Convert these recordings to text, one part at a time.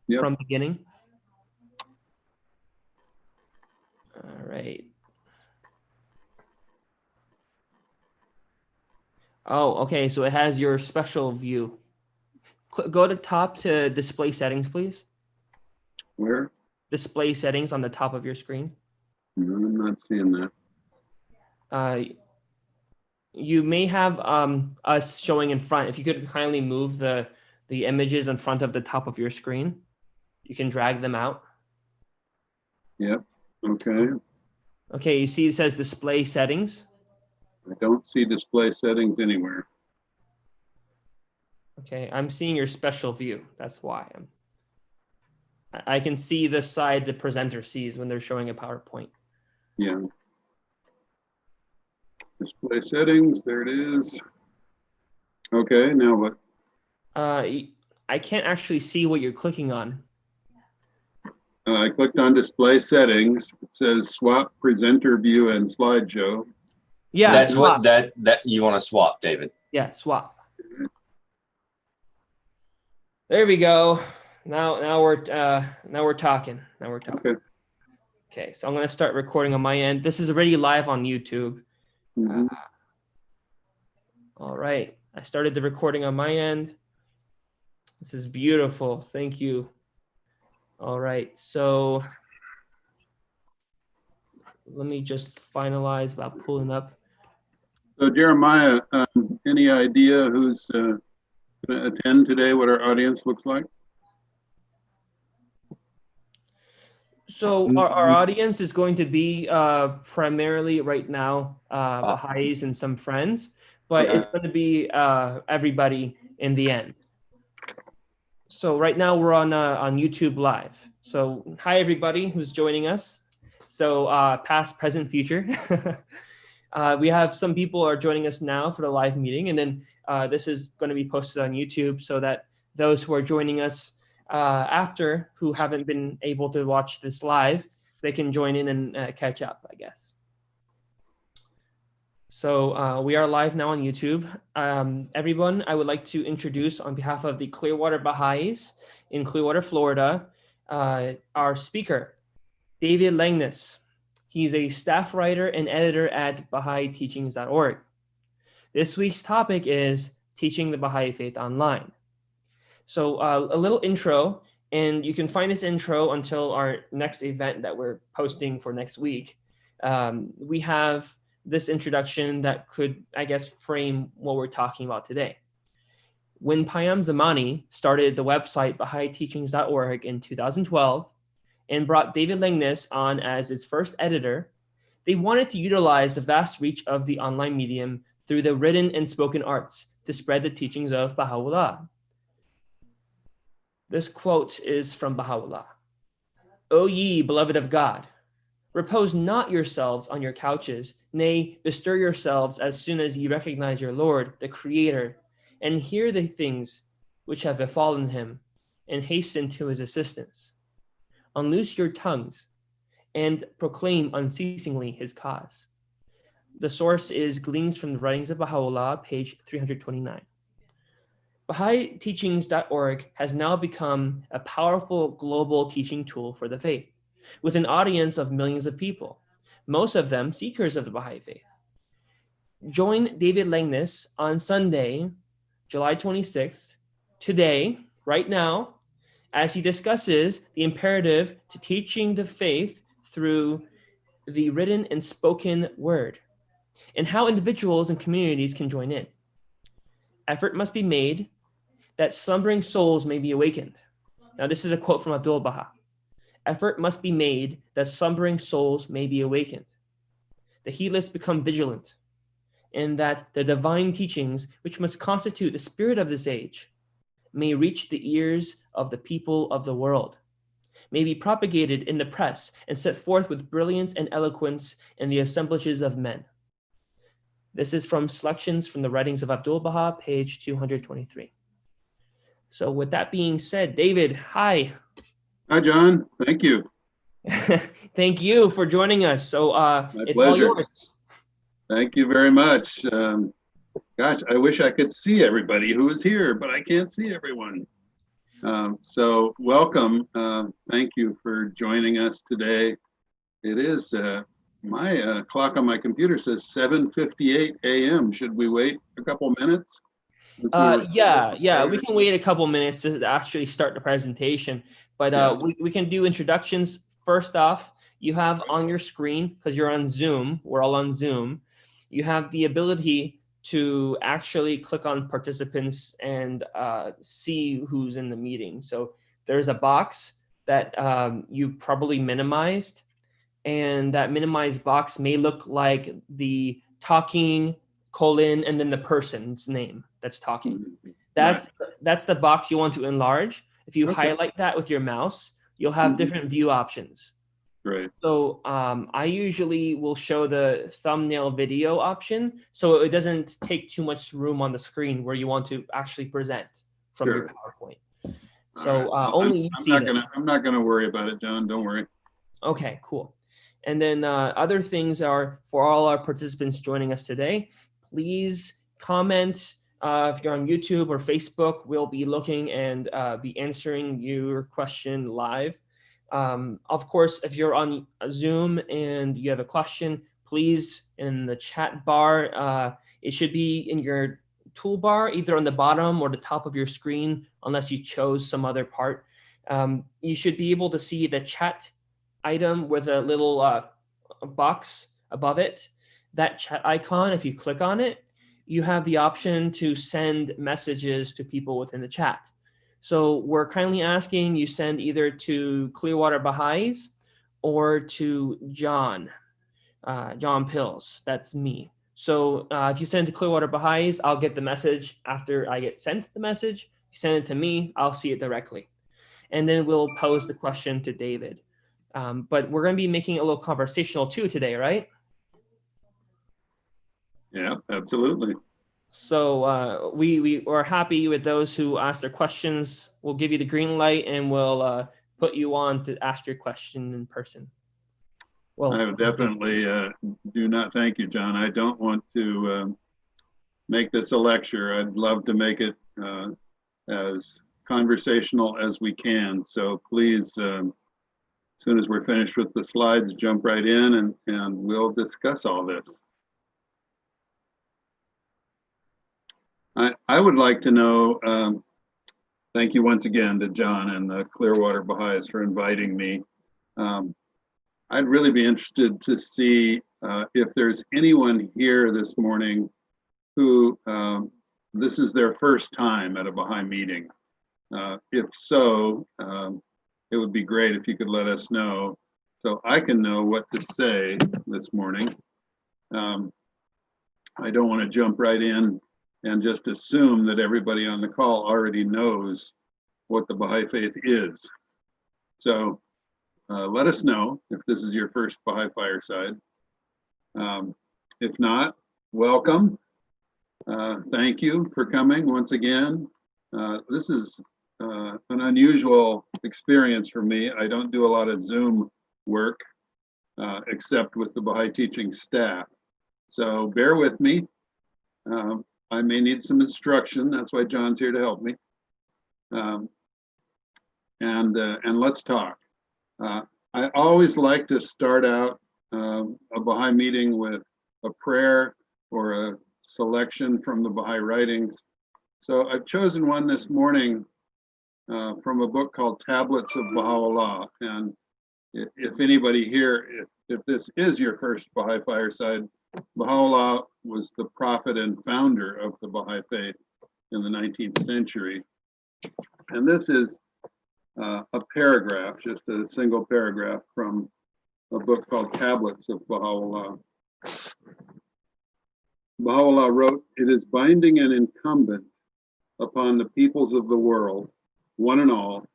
Yep. from beginning. All right. Oh, okay. So it has your special view. Go to top to display settings, please. Where? Display settings on the top of your screen. No, I'm not seeing that. You may have us showing in front. If you could kindly move the images in front of the top of your screen, you can drag them out. Yep. Okay. Okay, you see it says display settings. I don't see display settings anywhere. Okay, I'm seeing your special view. That's why I can see the side the presenter sees when they're showing a PowerPoint. Yeah. Display settings, there it is. Okay, now what? I can't actually see what you're clicking on. I clicked on display settings. It says swap presenter view and slideshow. Yeah, That's swap. what that you want to swap, David. Yeah, swap. There we go. Now we're talking. Now we're talking. Okay. Okay, so I'm gonna start recording on my end. This is already live on YouTube. Mhm. All right, I started the recording on my end. This is beautiful. Thank you. All right, so let me just finalize about pulling up. So Jeremiah, any idea who's going to attend today, what our audience looks like? So our audience is going to be primarily right now Baha'is and some friends, but it's going to be everybody in the end. So right now we're on YouTube Live. So hi everybody who's joining us. So past, present, future. We have some people are joining us now for the live meeting, and then this is going to be posted on YouTube so that those who are joining us after who haven't been able to watch this live, they can join in and catch up, I guess. So we are live now on YouTube. Everyone, I would like to introduce on behalf of the Clearwater Baha'is in Clearwater, Florida, our speaker, David Langness. He's a staff writer and editor at BahaiTeachings.org. This week's topic is teaching the Baha'i faith online. So a little intro, and you can find this intro until our next event that we're posting for next week. We have this introduction that could, I guess, frame what we're talking about today. When Payam Zamani started the website BahaiTeachings.org in 2012 and brought David Langness on as its first editor, they wanted to utilize the vast reach of the online medium through the written and spoken arts to spread the teachings of Baha'u'llah. This quote is from Baha'u'llah. O ye beloved of God, repose not yourselves on your couches, nay, bestir yourselves as soon as ye recognize your Lord, the Creator, and hear the things which have befallen him, and hasten to his assistance. Unloose your tongues, and proclaim unceasingly his cause. The source is Gleanings from the Writings of Baha'u'llah, page 329. BahaiTeachings.org has now become a powerful global teaching tool for the faith, with an audience of millions of people, most of them seekers of the Baha'i faith. Join David Langness on Sunday, July 26th, today, right now, as he discusses the imperative to teaching the faith through the written and spoken word, and how individuals and communities can join in. Effort must be made that slumbering souls may be awakened. Now, this is a quote from Abdu'l-Baha. Effort must be made that slumbering souls may be awakened. The heedless become vigilant, and that the divine teachings, which must constitute the spirit of this age, may reach the ears of the people of the world, may be propagated in the press and set forth with brilliance and eloquence in the assemblages of men. This is from selections from the Writings of Abdu'l-Baha, page 223. So with that being said, David, hi. Hi, John. Thank you. Thank you for joining us. So it's pleasure. all yours. Thank you very much. Gosh, I wish I could see everybody who is here, but I can't see everyone. So welcome. Thank you for joining us today. It is my clock on my computer says 7:58 a.m. Should we wait a couple minutes? Yeah, we can wait a couple minutes to actually start the presentation, but we can do introductions. First off, you have on your screen, because you're on Zoom, we're all on Zoom, you have the ability to actually click on participants and see who's in the meeting. So there's a box that you probably minimized, and that minimized box may look like the talking colon and then the person's name that's talking. That's the box you want to enlarge. If you highlight that with your mouse, you'll have different view options. Great. So I usually will show the thumbnail video option, so it doesn't take too much room on the screen where you want to actually present from your PowerPoint. So I'm not gonna worry about it, John. Don't worry. Okay, cool. And then other things are for all our participants joining us today, please comment. If you're on YouTube or Facebook, we'll be looking and be answering your question live. Of course, if you're on Zoom and you have a question, please in the chat bar, it should be in your toolbar, either on the bottom or the top of your screen, unless you chose some other part. You should be able to see the chat item with a little box above it. That chat icon, if you click on it, you have the option to send messages to people within the chat. So we're kindly asking you send either to Clearwater Baha'is or to John Pills. That's me. So if you send to Clearwater Baha'is, I'll get the message after I get sent the message. If you send it to me, I'll see it directly. And then we'll pose the question to David. But we're going to be making it a little conversational too today, right? Yeah, absolutely. So we are happy with those who ask their questions. We'll give you the green light and we'll put you on to ask your question in person. Well, I would definitely do not thank you, John. I don't want to make this a lecture. I'd love to make it as conversational as we can. So please, as soon as we're finished with the slides, jump right in and we'll discuss all this. I would like to know, thank you once again to John and the Clearwater Baha'is for inviting me. I'd really be interested to see if there's anyone here this morning who this is their first time at a Baha'i meeting. If so, it would be great if you could let us know so I can know what to say this morning. I don't want to jump right in and just assume that everybody on the call already knows what the Baha'i faith is. So let us know if this is your first Baha'i Fireside. If not, welcome. Thank you for coming once again. This is an unusual experience for me. I don't do a lot of Zoom work except with the Baha'i teaching staff. So bear with me. I may need some instruction. That's why John's here to help me. And let's talk. I always like to start out a Baha'i meeting with a prayer or a selection from the Baha'i writings. So I've chosen one this morning from a book called Tablets of Baha'u'llah. And if anybody here, if this is your first Baha'i Fireside, Baha'u'llah was the prophet and founder of the Baha'i faith in the 19th century. And this is a paragraph, just a single paragraph from a book called Tablets of Baha'u'llah. Baha'u'llah wrote, "It is binding and incumbent upon the peoples of the world, one and all,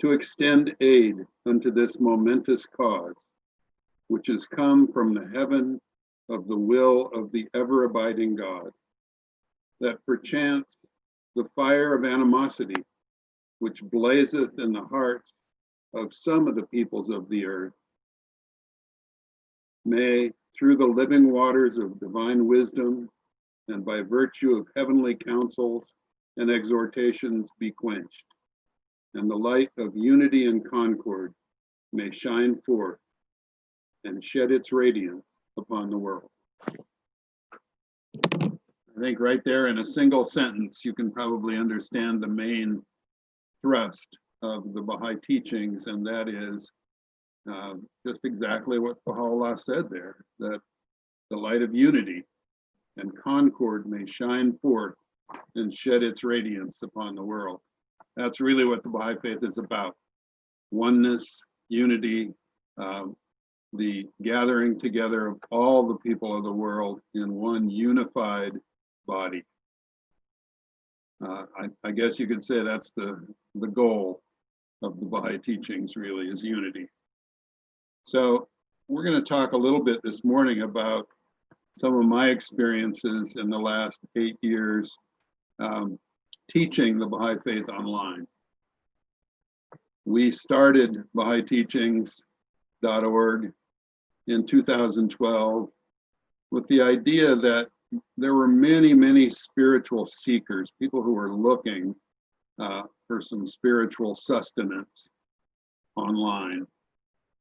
to extend aid unto this momentous cause, which has come from the heaven of the will of the ever-abiding God, that perchance the fire of animosity, which blazeth in the hearts of some of the peoples of the earth, may, through the living waters of divine wisdom and by virtue of heavenly counsels and exhortations, be quenched, and the light of unity and concord may shine forth and shed its radiance upon the world. I think right there in a single sentence, you can probably understand the main thrust of the Baha'i teachings, and that is just exactly what Baha'u'llah said there, that the light of unity and concord may shine forth and shed its radiance upon the world. That's really what the Baha'i faith is about. Oneness, unity, the gathering together of all the people of the world in one unified body. I guess you could say that's the goal of the Baha'i teachings, really, is unity. So we're going to talk a little bit this morning about some of my experiences in the last 8 years teaching the Baha'i faith online. We started BahaiTeachings.org in 2012 with the idea that there were many, many spiritual seekers, people who were looking for some spiritual sustenance online.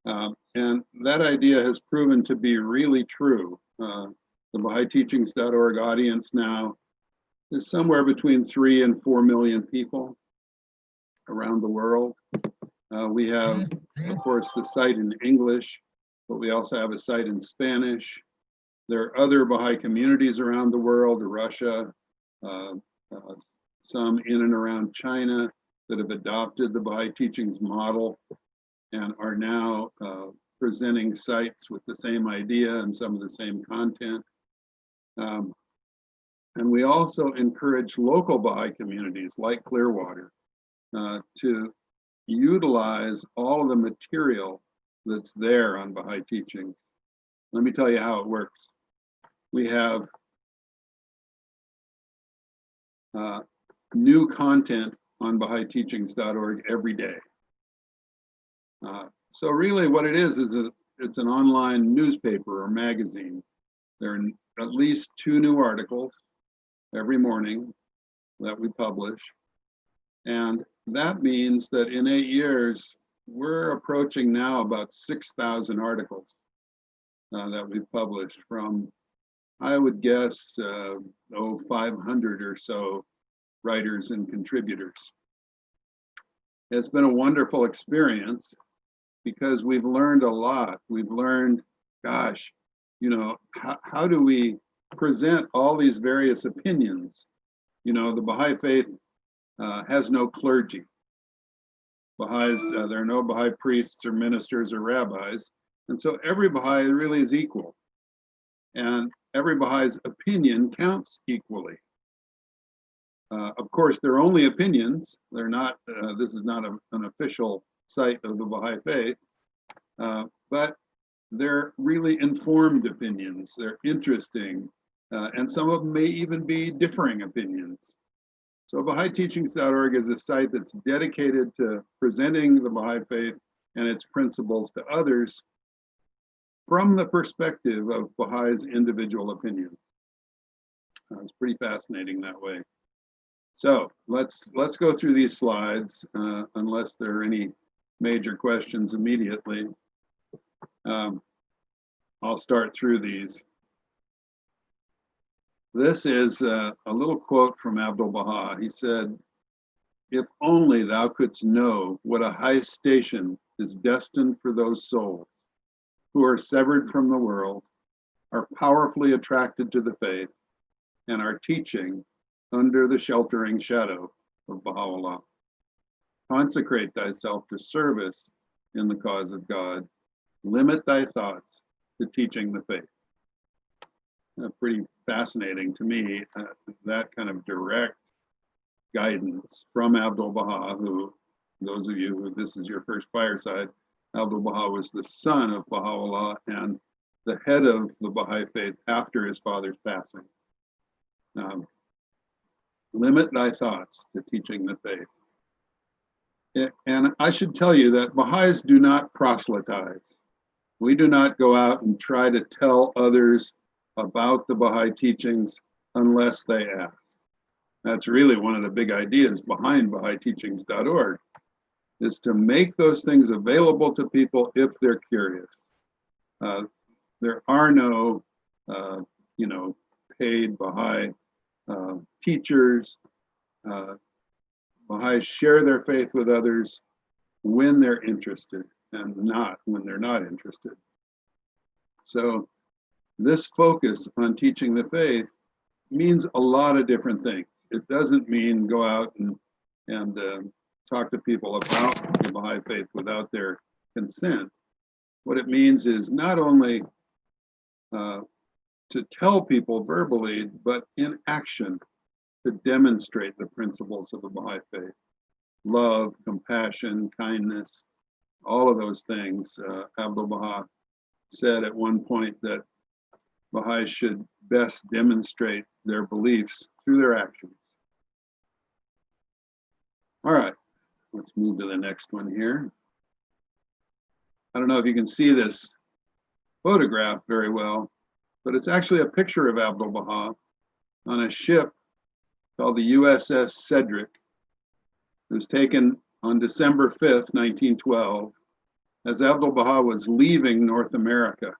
And that idea has proven to be really true. The BahaiTeachings.org audience now is somewhere between 3 and 4 million people around the world. We have, of course, the site in English, but we also have a site in Spanish. There are other Baha'i communities around the world, Russia, some in and around China that have adopted the Baha'i teachings model and are now presenting sites with the same idea and some of the same content. And we also encourage local Baha'i communities like Clearwater to utilize all of the material that's there on Baha'i teachings. Let me tell you how it works. We have new content on BahaiTeachings.org every day. So really what it is it's an online newspaper or magazine. There are at least 2 new articles every morning that we publish. And that means that in 8 years, we're approaching now about 6,000 articles that we've published from, I would guess, 500 or so writers and contributors. It's been a wonderful experience because we've learned a lot. We've learned, gosh, you know, how do we present all these various opinions? You know, the Baha'i faith has no clergy. Baha'is, there are no Baha'i priests or ministers or rabbis. And so every Baha'i really is equal. And every Baha'i's opinion counts equally. Of course, they're only opinions. They're not, this is not an official site of the Baha'i faith, but they're really informed opinions. They're interesting, and some of them may even be differing opinions. So BahaiTeachings.org is a site that's dedicated to presenting the Baha'i faith and its principles to others from the perspective of Baha'is' individual opinions. It's pretty fascinating that way. So let's go through these slides, unless there are any major questions immediately. I'll start through these. This is a little quote from Abdu'l-Baha. He said, "If only thou couldst know what a high station is destined for those souls who are severed from the world, are powerfully attracted to the faith, and are teaching under the sheltering shadow of Baha'u'llah. Consecrate thyself to service in the cause of God. Limit thy thoughts to teaching the faith." Pretty fascinating to me, that kind of direct guidance from Abdu'l-Baha, who, those of you who this is your first fireside, Abdu'l-Baha was the son of Baha'u'llah and the head of the Baha'i faith after his father's passing. Limit thy thoughts to teaching the faith. And I should tell you that Baha'is do not proselytize. We do not go out and try to tell others about the Baha'i teachings unless they ask. That's really one of the big ideas behind BahaiTeachings.org, is to make those things available to people if they're curious. There are no, paid Baha'i teachers. Baha'is share their faith with others when they're interested and not when they're not interested. So this focus on teaching the faith means a lot of different things. It doesn't mean go out and talk to people about the Baha'i faith without their consent. What it means is not only to tell people verbally, but in action to demonstrate the principles of the Baha'i faith. Love, compassion, kindness, all of those things. Abdu'l-Baha said at one point that Baha'is should best demonstrate their beliefs through their actions. All right, let's move to the next one here. I don't know if you can see this photograph very well, but it's actually a picture of Abdu'l-Baha on a ship called the USS Cedric. It was taken on December 5th, 1912, as Abdu'l-Baha was leaving North America.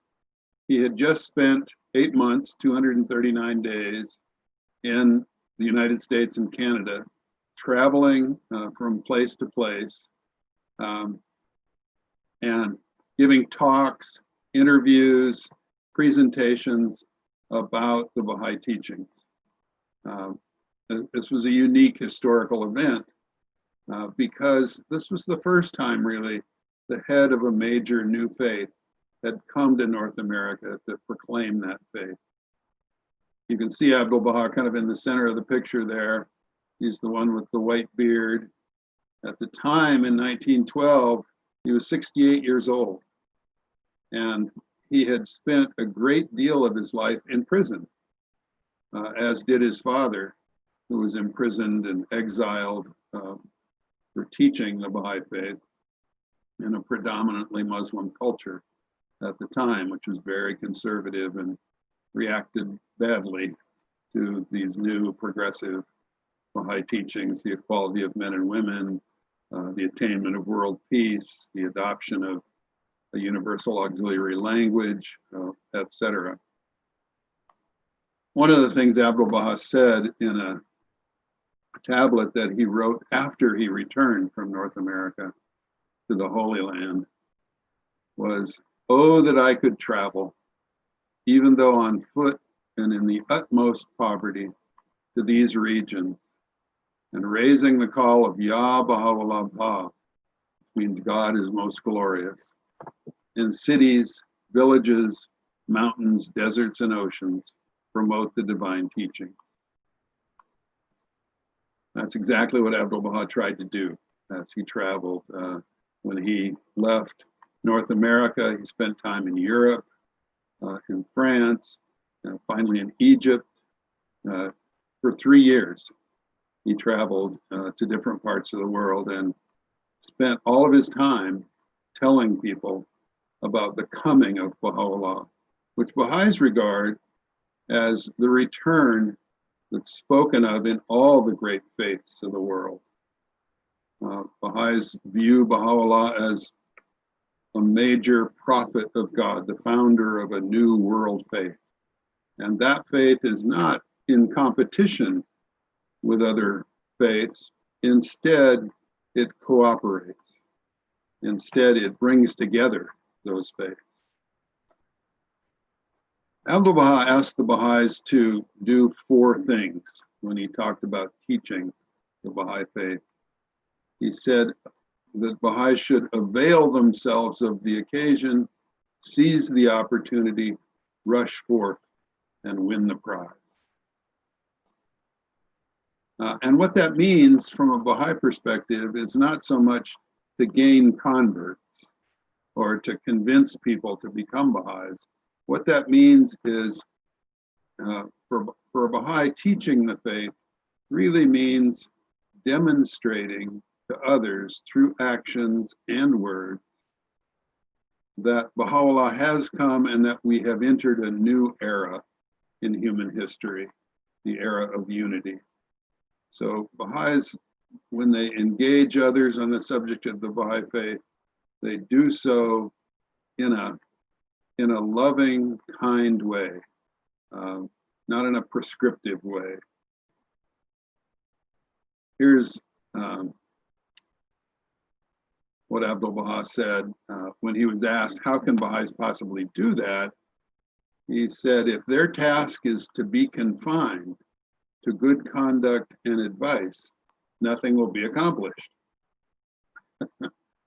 He had just spent 8 months, 239 days in the United States and Canada, traveling from place to place and giving talks, interviews, presentations about the Baha'i teachings. This was a unique historical event because this was the first time really the head of a major new faith had come to North America to proclaim that faith. You can see Abdu'l-Baha kind of in the center of the picture there. He's the one with the white beard. At the time in 1912, he was 68 years old. And he had spent a great deal of his life in prison, as did his father, who was imprisoned and exiled for teaching the Baha'i faith in a predominantly Muslim culture at the time, which was very conservative and reacted badly to these new progressive Baha'i teachings, the equality of men and women, the attainment of world peace, the adoption of a universal auxiliary language, etc. One of the things Abdu'l-Baha said in a tablet that he wrote after he returned from North America to the Holy Land was, "Oh, that I could travel, even though on foot and in the utmost poverty, to these regions, and raising the call of Ya Baha'u'llah Baha," means God is most glorious, in cities, villages, mountains, deserts, and oceans, promote the divine teaching. That's exactly what Abdu'l-Baha tried to do as he traveled. When he left North America, he spent time in Europe, in France, finally in Egypt. For 3 years, he traveled to different parts of the world and spent all of his time telling people about the coming of Baha'u'llah, which Baha'is regard as the return that's spoken of in all the great faiths of the world. Baha'is view Baha'u'llah as a major prophet of God, the founder of a new world faith. And that faith is not in competition with other faiths. Instead, it cooperates. Instead, it brings together those faiths. Abdu'l-Baha asked the Baha'is to do 4 things when he talked about teaching the Baha'i faith. He said that Baha'is should avail themselves of the occasion, seize the opportunity, rush forth, and win the prize. And what that means from a Baha'i perspective is not so much to gain converts or to convince people to become Baha'is. What that means is for a Baha'i, teaching the faith really means demonstrating to others through actions and words that Baha'u'llah has come and that we have entered a new era in human history, the era of unity. So Baha'is when they engage others on the subject of the Baha'i faith, they do so in a loving, kind way, not in a prescriptive way. Here's what Abdu'l-Baha said when he was asked, how can Baha'is possibly do that? He said, if their task is to be confined to good conduct and advice, nothing will be accomplished.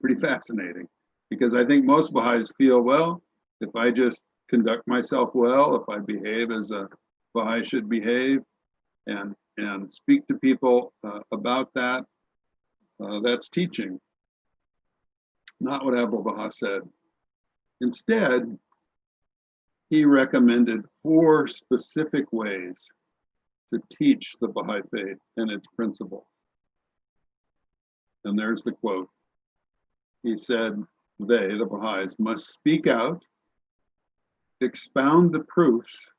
Pretty fascinating, because I think most Baha'is feel, well, if I just conduct myself well, if I behave as a Baha'i should behave, and speak to people about that, that's teaching. Not what Abdu'l-Baha said. Instead, he recommended 4 specific ways to teach the Baha'i faith and its principles. And there's the quote. He said, they, the Baha'is, must speak out, expound the proofs,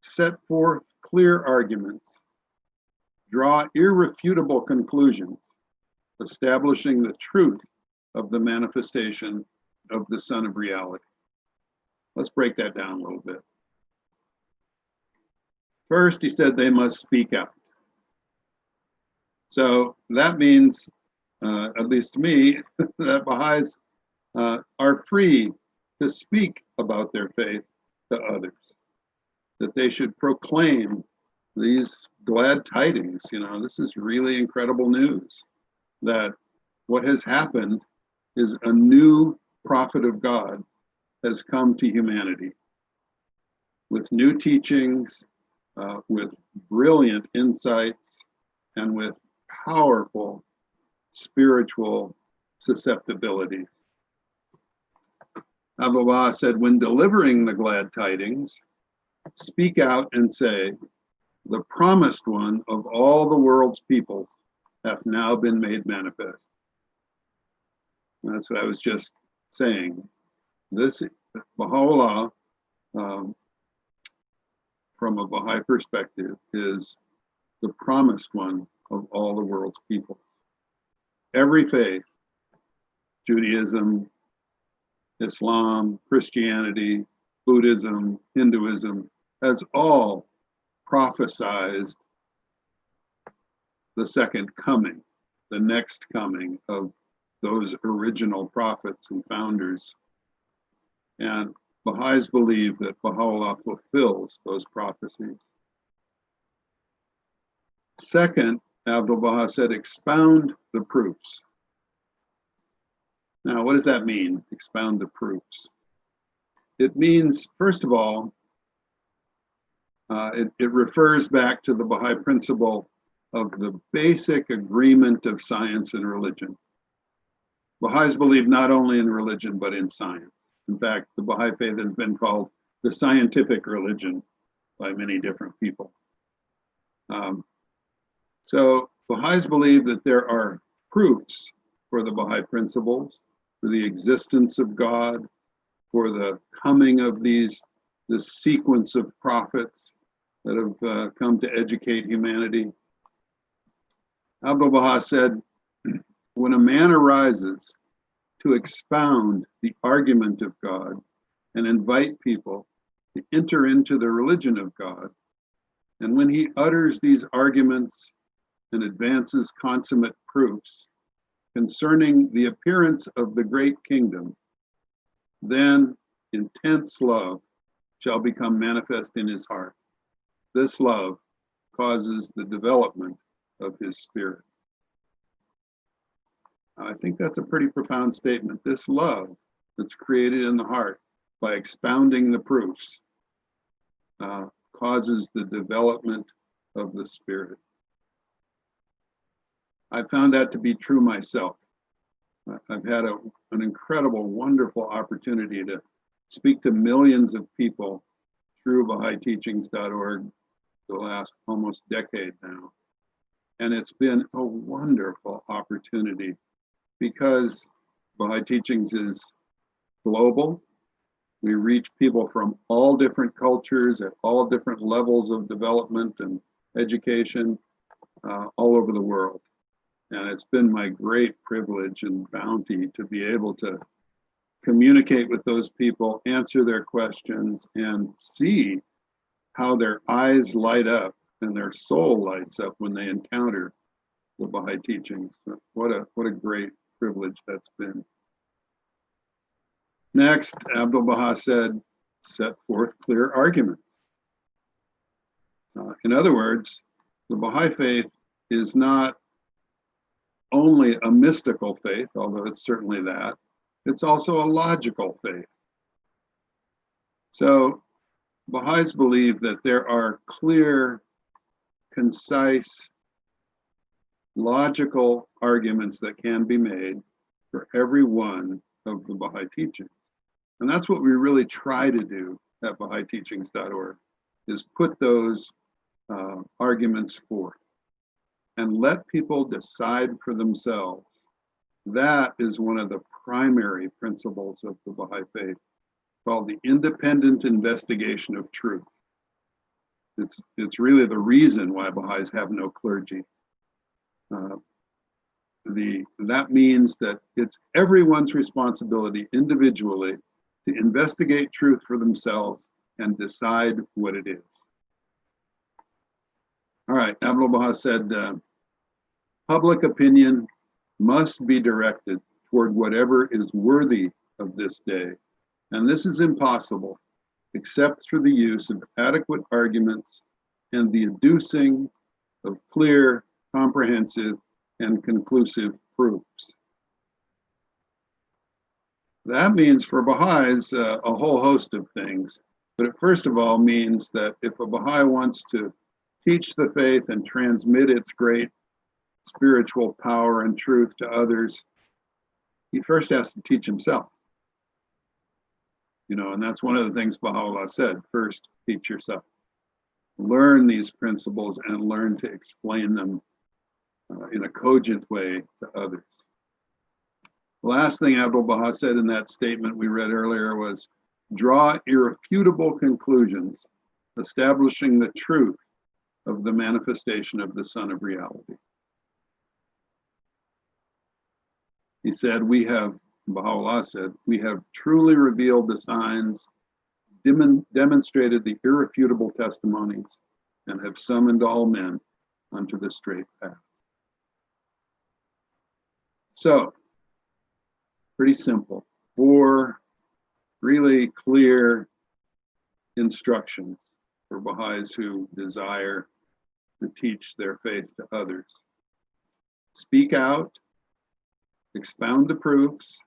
set forth clear arguments, draw irrefutable conclusions, establishing the truth of the manifestation of the Son of Reality. Let's break that down a little bit. First, he said they must speak out. So that means, at least to me, that Baha'is are free to speak about their faith to others, that they should proclaim these glad tidings. You know, this is really incredible news, that what has happened is a new prophet of God has come to humanity with new teachings, with brilliant insights, and with powerful spiritual susceptibilities. Abdu'l-Baha said, when delivering the glad tidings, speak out and say, the promised one of all the world's peoples hath now been made manifest. And that's what I was just saying. This Baha'u'llah, from a Baha'i perspective, is the promised one of all the world's peoples. Every faith, Judaism, Islam, Christianity, Buddhism, Hinduism, has all prophesized the second coming, the next coming of those original prophets and founders. And Baha'is believe that Baha'u'llah fulfills those prophecies. Second, Abdu'l-Baha said, expound the proofs. Now, what does that mean, expound the proofs? It means, first of all, it refers back to the Baha'i principle of the basic agreement of science and religion. Baha'is believe not only in religion, but in science. In fact, the Baha'i faith has been called the scientific religion by many different people. So Baha'is believe that there are proofs for the Baha'i principles, for the existence of God, for the coming of this sequence of prophets that have come to educate humanity. Abdu'l-Baha said, when a man arises to expound the argument of God and invite people to enter into the religion of God, and when he utters these arguments and advances consummate proofs concerning the appearance of the great kingdom, then intense love shall become manifest in his heart. This love causes the development of his spirit. I think that's a pretty profound statement. This love that's created in the heart by expounding the proofs causes the development of the spirit. I found that to be true myself. I've had an incredible, wonderful opportunity to speak to millions of people through BahaiTeachings.org the last almost decade now. And it's been a wonderful opportunity because Baha'i Teachings is global. We reach people from all different cultures at all different levels of development and education all over the world. And it's been my great privilege and bounty to be able to communicate with those people, answer their questions, and see how their eyes light up and their soul lights up when they encounter the Baha'i teachings. What a great privilege that's been. Next, Abdu'l-Baha said, set forth clear arguments. In other words, the Baha'i faith is not only a mystical faith, although it's certainly that, it's also a logical faith. So Baha'is believe that there are clear, concise, logical arguments that can be made for every one of the Baha'i teachings. And that's what we really try to do at BahaiTeachings.org, is put those arguments forth and let people decide for themselves. That is one of the primary principles of the Baha'i faith, called the independent investigation of truth. It's really the reason why Baha'is have no clergy. That means that it's everyone's responsibility individually to investigate truth for themselves and decide what it is. All right, Abdu'l-Baha said, public opinion must be directed toward whatever is worthy of this day. And this is impossible except through the use of adequate arguments and the adducing of clear, comprehensive, and conclusive proofs. That means for Baha'is a whole host of things. But it first of all means that if a Baha'i wants to teach the faith and transmit its great spiritual power and truth to others, he first has to teach himself. And that's one of the things Baha'u'llah said, first teach yourself. Learn these principles and learn to explain them in a cogent way to others. The last thing Abdu'l-Baha said in that statement we read earlier was, draw irrefutable conclusions, establishing the truth of the manifestation of the Son of Reality. He said, Baha'u'llah said, we have truly revealed the signs, demonstrated the irrefutable testimonies, and have summoned all men unto the straight path. So, pretty simple. 4 really clear instructions for Baha'is who desire to teach their faith to others. Speak out, expound the proofs,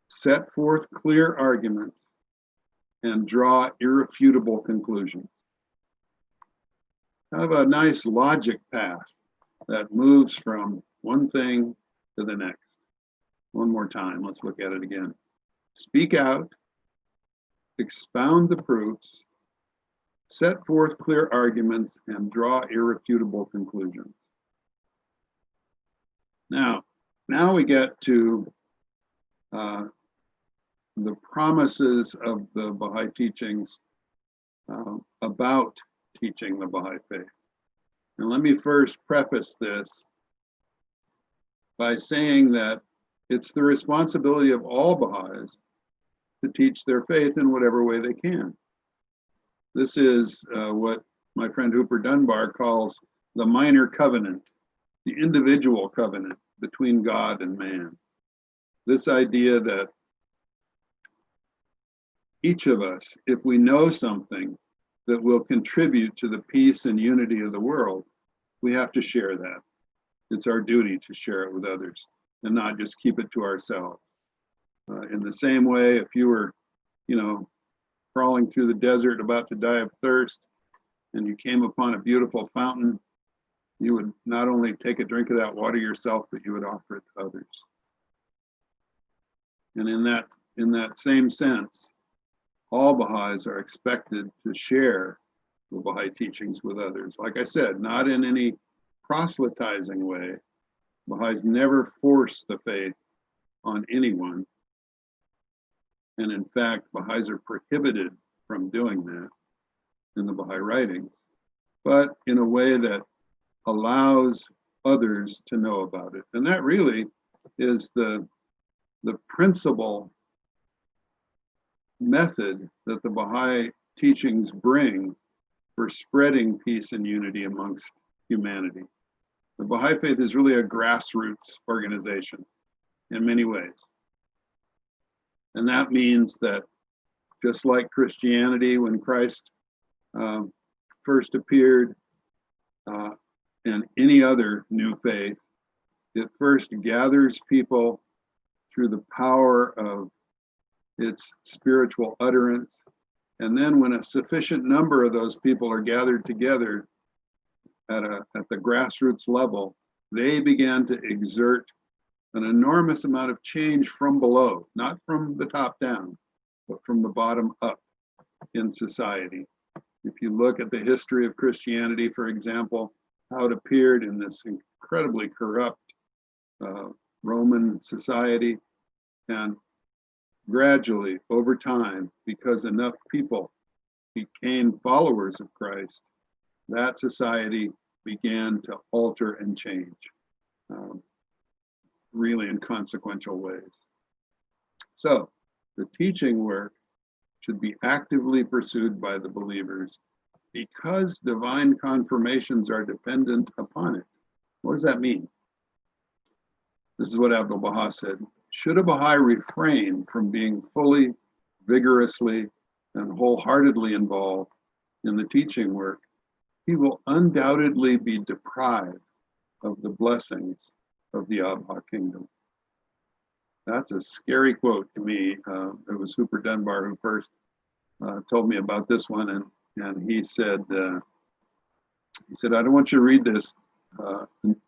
set forth clear arguments, and draw irrefutable conclusions. Kind of a nice logic path that moves from one thing to the next. One more time, let's look at it again. Speak out, expound the proofs, set forth clear arguments, and draw irrefutable conclusions. Now we get to the promises of the Baha'i teachings about teaching the Baha'i faith. And let me first preface this by saying that it's the responsibility of all Baha'is to teach their faith in whatever way they can. This is what my friend Hooper Dunbar calls the minor covenant, the individual covenant between God and man. This idea that each of us, if we know something that will contribute to the peace and unity of the world, we have to share that. It's our duty to share it with others and not just keep it to ourselves. In the same way, if you were, crawling through the desert about to die of thirst and you came upon a beautiful fountain, you would not only take a drink of that water yourself, but you would offer it to others. And in that same sense, all Baha'is are expected to share the Baha'i teachings with others. Like I said, not in any proselytizing way. Baha'is never force the faith on anyone. And in fact, Baha'is are prohibited from doing that in the Baha'i writings, but in a way that allows others to know about it. And that really is the principal method that the Baha'i teachings bring for spreading peace and unity amongst humanity. The Baha'i faith is really a grassroots organization in many ways. And that means that just like Christianity, when Christ first appeared, and any other new faith, it first gathers people through the power of its spiritual utterance. And then when a sufficient number of those people are gathered together at the grassroots level, they began to exert an enormous amount of change from below, not from the top down, but from the bottom up in society. If you look at the history of Christianity, for example, how it appeared in this incredibly corrupt Roman society, and gradually over time, because enough people became followers of Christ, that society began to alter and change, really in consequential ways. So the teaching work should be actively pursued by the believers because divine confirmations are dependent upon it. What does that mean? This is what Abdu'l-Baha said. Should a Baha'i refrain from being fully, vigorously, and wholeheartedly involved in the teaching work, he will undoubtedly be deprived of the blessings of the Abha kingdom. That's a scary quote to me. It was Hooper Dunbar who first told me about this one, and he said, I don't want you to read this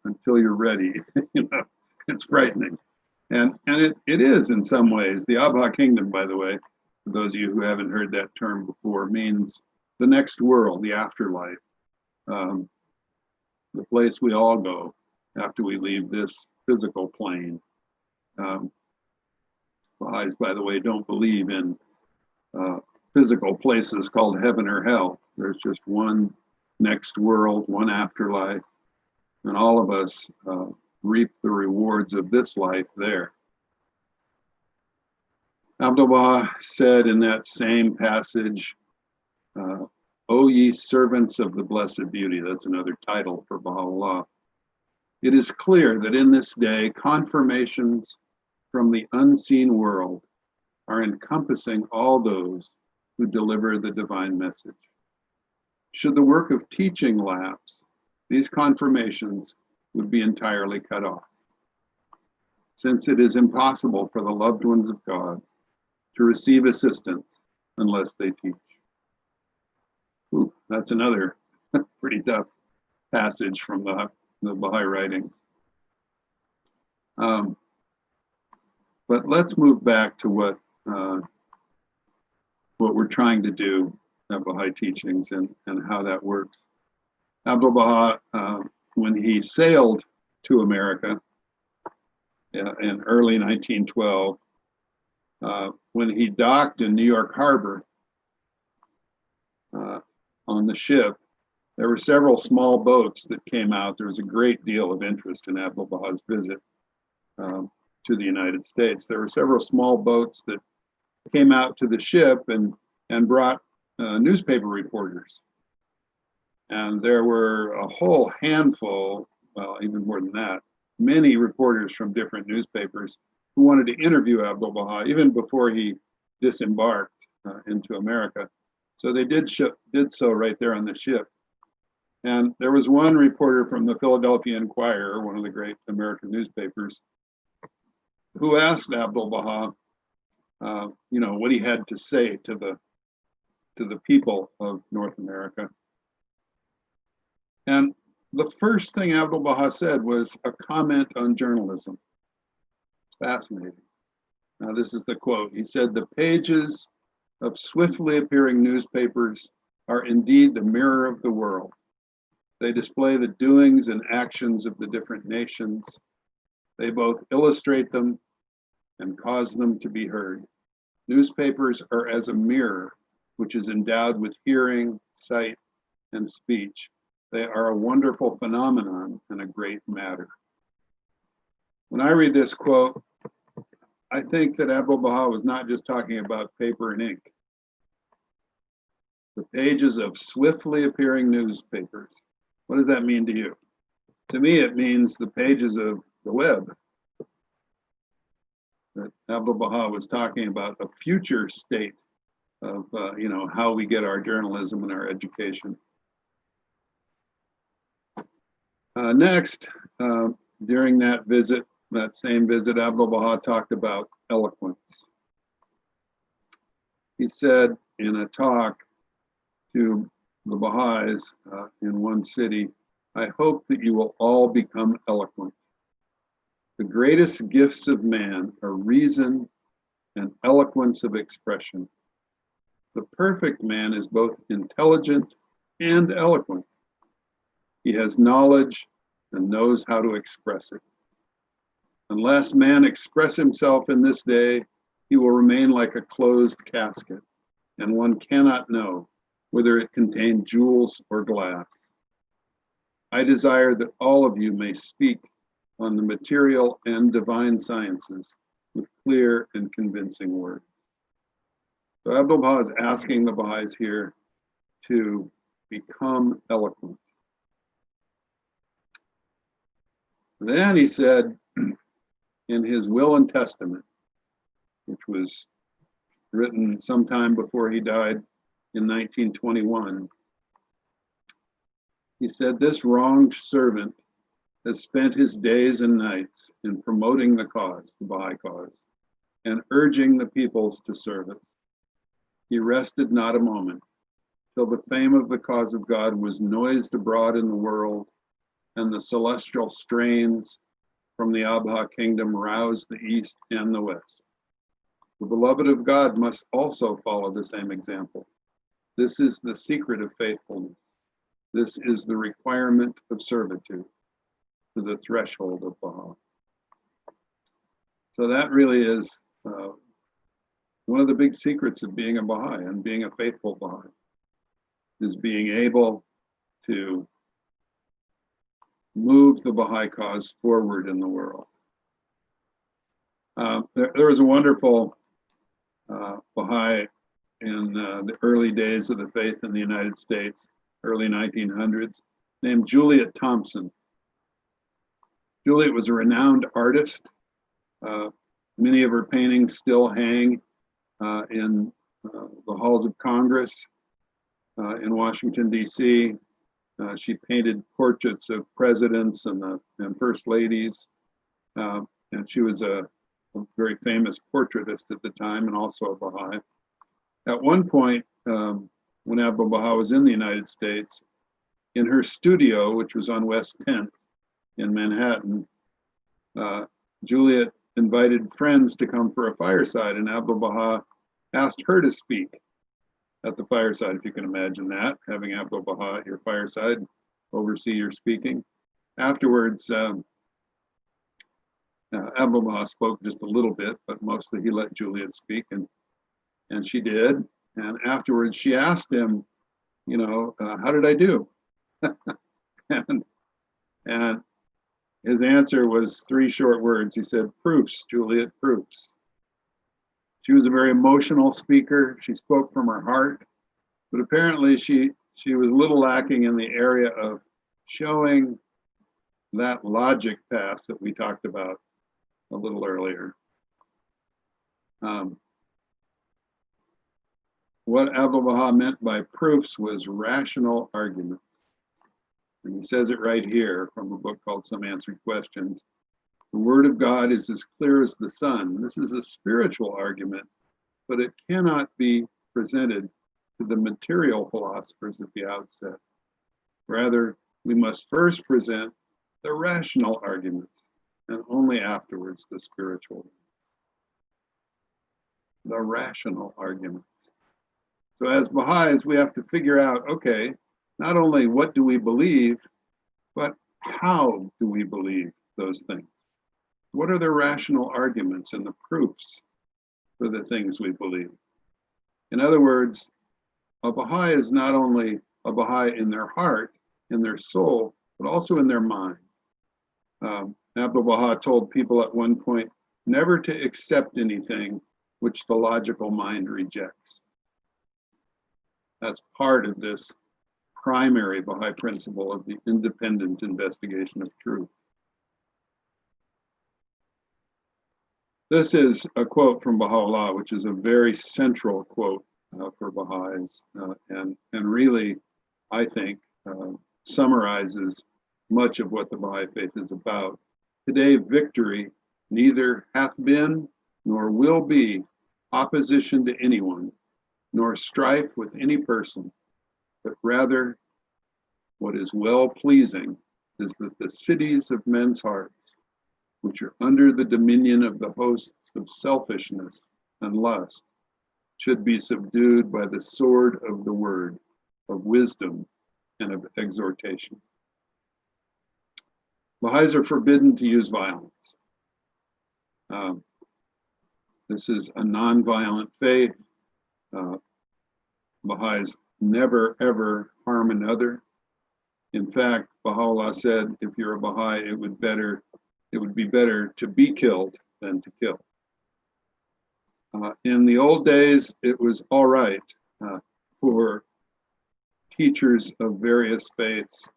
until you're ready. You know, it's frightening. And it is in some ways. The Abha kingdom, by the way, for those of you who haven't heard that term before, means the next world, the afterlife, the place we all go after we leave this physical plane. Baha'is, by the way, don't believe in physical places called heaven or hell. There's just one next world, one afterlife, and all of us reap the rewards of this life there. Abdu'l-Baha said in that same passage, O ye servants of the Blessed Beauty, that's another title for Baha'u'llah. It is clear that in this day, confirmations from the unseen world are encompassing all those who deliver the divine message. Should the work of teaching lapse, these confirmations would be entirely cut off, since it is impossible for the loved ones of God to receive assistance unless they teach. Ooh, that's another pretty tough passage from the Baha'i writings. But let's move back to what we're trying to do at Baha'i teachings and how that works. Abdu'l-Baha, when he sailed to America in early 1912, when he docked in New York Harbor on the ship, there were several small boats that came out. There was a great deal of interest in Abdu'l-Baha's visit to the United States. There were several small boats that came out to the ship and brought newspaper reporters. And there were a whole handful, well, even more than that, many reporters from different newspapers who wanted to interview Abdu'l-Baha even before he disembarked into America. So they did so right there on the ship. And there was one reporter from the Philadelphia Inquirer, one of the great American newspapers, who asked Abdu'l-Baha, what he had to say to the people of North America. And the first thing Abdu'l-Baha said was a comment on journalism. It's fascinating. Now, this is the quote. He said, "The pages of swiftly appearing newspapers are indeed the mirror of the world. They display the doings and actions of the different nations. They both illustrate them and cause them to be heard. Newspapers are as a mirror which is endowed with hearing, sight, and speech, They are a wonderful phenomenon and a great matter. When I read this quote, I think that Abdu'l-Baha was not just talking about paper and ink. The pages of swiftly appearing newspapers. What does that mean to you? To me, it means the pages of the web. That Abdu'l-Baha was talking about a future state of, how we get our journalism and our education. Next, during that same visit, Abdu'l-Baha talked about eloquence. He said in a talk to the Baha'is in one city, "I hope that you will all become eloquent. The greatest gifts of man are reason and eloquence of expression. The perfect man is both intelligent and eloquent. He has knowledge and knows how to express it. Unless man express himself in this day, he will remain like a closed casket, and one cannot know whether it contained jewels or glass. I desire that all of you may speak on the material and divine sciences with clear and convincing words." So Abdu'l-Baha is asking the Baha'is here to become eloquent. Then he said in his will and testament, which was written sometime before he died in 1921, he said, "This wronged servant has spent his days and nights in promoting the cause, the Baha'i cause, and urging the peoples to service. He rested not a moment till the fame of the cause of God was noised abroad in the world, and the celestial strains from the Abha kingdom roused the east and the west. The beloved of God must also follow the same example. This is the secret of faithfulness. This is the requirement of servitude to the threshold of Baha." So that really is one of the big secrets of being a Baha'i and being a faithful Baha'i, is being able to move the Baha'i cause forward in the world. There was a wonderful Baha'i in the early days of the faith in the United States, early 1900s, named Juliet Thompson. Juliet was a renowned artist. Many of her paintings still hang in the halls of Congress in Washington, D.C. She painted portraits of presidents and first ladies, and she was a very famous portraitist at the time and also a Baha'i. At one point, when Abdu'l-Baha was in the United States, in her studio, which was on West 10th in Manhattan, Juliet invited friends to come for a fireside, and Abdu'l-Baha asked her to speak at the fireside, if you can imagine that, having Abdu'l-Baha at your fireside oversee your speaking. Afterwards, Abdu'l-Baha spoke just a little bit, but mostly he let Juliet speak, and she did. And afterwards, she asked him, how did I do? and his answer was 3 short words. He said, "Proofs, Juliet, proofs." She was a very emotional speaker. She spoke from her heart, but apparently she was a little lacking in the area of showing that logic path that we talked about a little earlier. What Abdu'l-Baha meant by proofs was rational arguments. And he says it right here from a book called Some Answered Questions. The word of God is as clear as the sun. This is a spiritual argument, but it cannot be presented to the material philosophers at the outset. Rather, we must first present the rational arguments, and only afterwards the spiritual. The rational arguments. So as Baha'is, we have to figure out, okay, not only what do we believe, but how do we believe those things? What are the rational arguments and the proofs for the things we believe? In other words, a Baha'i is not only a Baha'i in their heart, in their soul, but also in their mind. Abdu'l-Baha told people at one point never to accept anything which the logical mind rejects. That's part of this primary Baha'i principle of the independent investigation of truth. This is a quote from Baha'u'llah, which is a very central quote for Baha'is, and really, I think, summarizes much of what the Baha'i faith is about. Today, victory neither hath been nor will be opposition to anyone, nor strife with any person, but rather what is well-pleasing is that the cities of men's hearts, which are under the dominion of the hosts of selfishness and lust, should be subdued by the sword of the word, of wisdom and of exhortation. Baha'is are forbidden to use violence. This is a non-violent faith. Baha'is never, ever harm another. In fact, Baha'u'llah said, if you're a Baha'i, it would be better to be killed than to kill. In the old days, it was all right for teachers of various faiths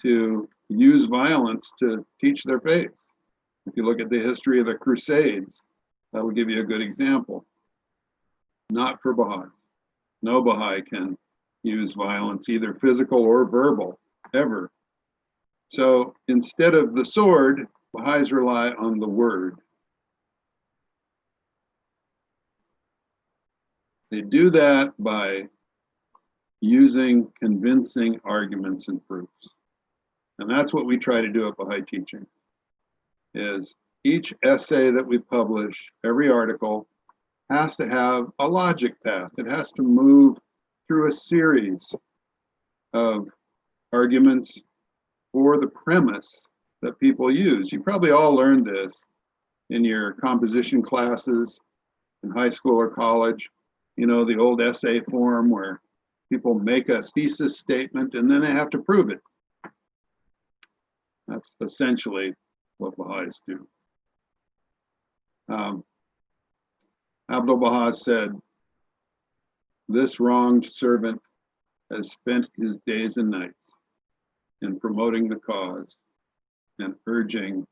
to use violence to teach their faiths. If you look at the history of the Crusades, that will give you a good example. Not for Baha'i. No Baha'i can use violence, either physical or verbal, ever. So instead of the sword, Baha'is rely on the word. They do that by using convincing arguments and proofs. And that's what we try to do at Baha'i Teachings, is each essay that we publish, every article, has to have a logic path. It has to move through a series of arguments for the premise that people use. You probably all learned this in your composition classes in high school or college. You know, the old essay form where people make a thesis statement and then they have to prove it. That's essentially what Baha'is do. Abdu'l-Baha said, this wronged servant has spent his days and nights in promoting the cause and urging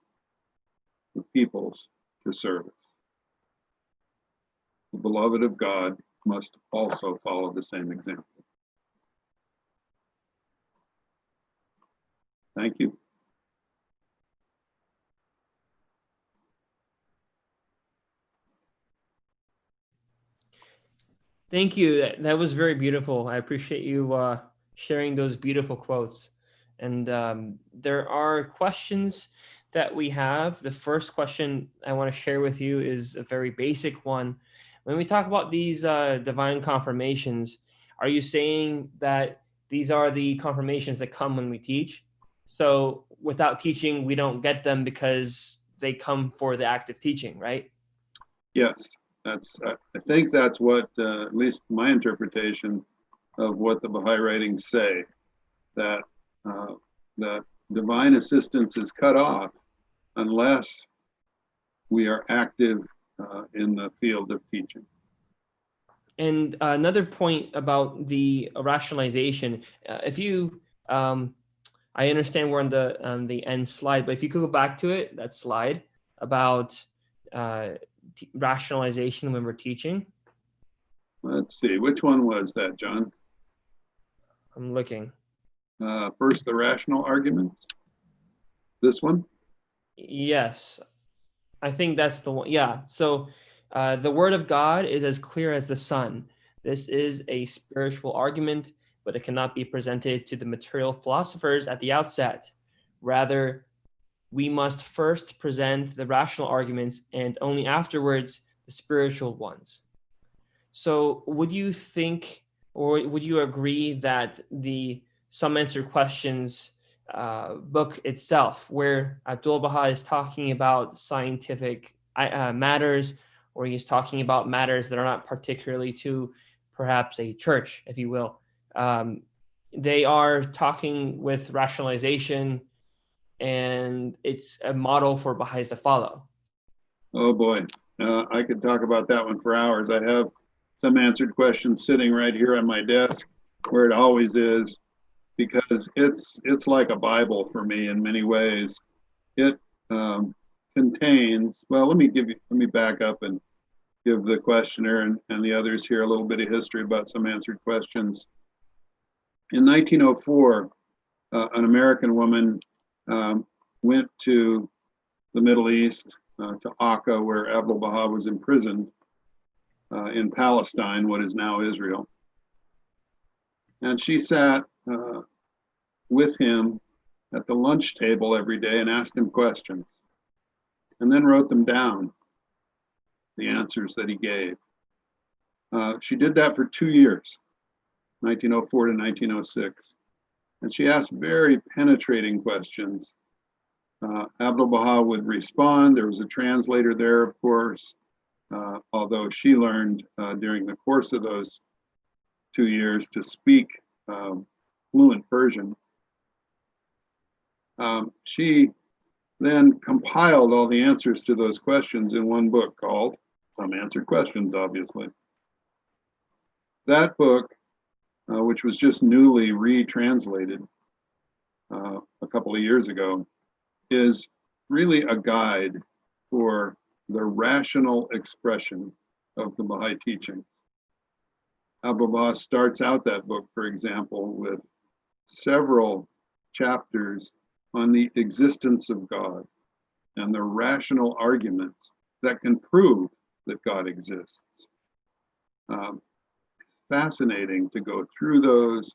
the peoples to service. The beloved of God must also follow the same example. Thank you. Thank you. That was very beautiful. I appreciate you sharing those beautiful quotes. And there are questions that we have. The first question I want to share with you is a very basic one. When we talk about these divine confirmations, are you saying that these are the confirmations that come when we teach? So without teaching, we don't get them because they come for the act of teaching, right? Yes. I think that's what, at least my interpretation of what the Baha'i writings say, that divine assistance is cut off unless we are active in the field of teaching. And another point about the rationalization, if you, I understand we're on the end slide, but if you could go back to it, that slide about rationalization when we're teaching. Let's see, which one was that, John? I'm looking. First, the rational arguments. This one? Yes, I think that's the one. Yeah. So the word of God is as clear as the sun. This is a spiritual argument, but it cannot be presented to the material philosophers at the outset. Rather, we must first present the rational arguments and only afterwards the spiritual ones. So would you think, or would you agree that the Some Answered Questions book itself, where Abdu'l-Baha is talking about scientific matters, or he's talking about matters that are not particularly to perhaps a church, if you will, They are talking with rationalization, and it's a model for Baha'is to follow. Oh boy, I could talk about that one for hours. I have some answered questions sitting right here on my desk, where it always is, because it's like a Bible for me in many ways. It contains, well, let me back up and give the questioner and the others here a little bit of history about some answered questions. In 1904, an American woman went to the Middle East, to Akka, where Abdu'l-Baha was imprisoned in Palestine, what is now Israel. And she sat with him at the lunch table every day and asked him questions, and then wrote them down, the answers that he gave. She did that for 2 years, 1904 to 1906. And she asked very penetrating questions. Abdu'l-Baha would respond. There was a translator there, of course, although she learned during the course of those 2 years to speak fluent Persian. She then compiled all the answers to those questions in one book called Some Answered Questions, obviously. That book, which was just newly retranslated a couple of years ago, is really a guide for the rational expression of the Baha'i teachings. Abdu'l-Baha starts out that book, for example, with several chapters on the existence of God and the rational arguments that can prove that God exists. Fascinating to go through those,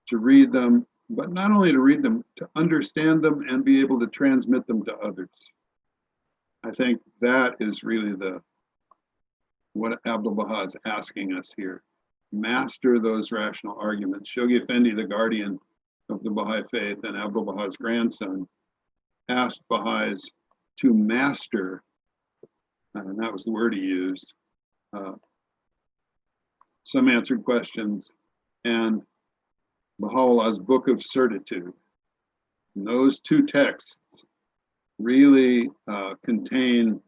to read them, but not only to read them, to understand them and be able to transmit them to others. I think that is really what Abdu'l-Baha is asking us here. Master those rational arguments. Shoghi Effendi, the guardian of the Baha'i faith and Abdu'l-Baha's grandson, asked Baha'is to master, and that was the word he used, Some Answered Questions and Baha'u'llah's Book of Certitude. And those two texts really contain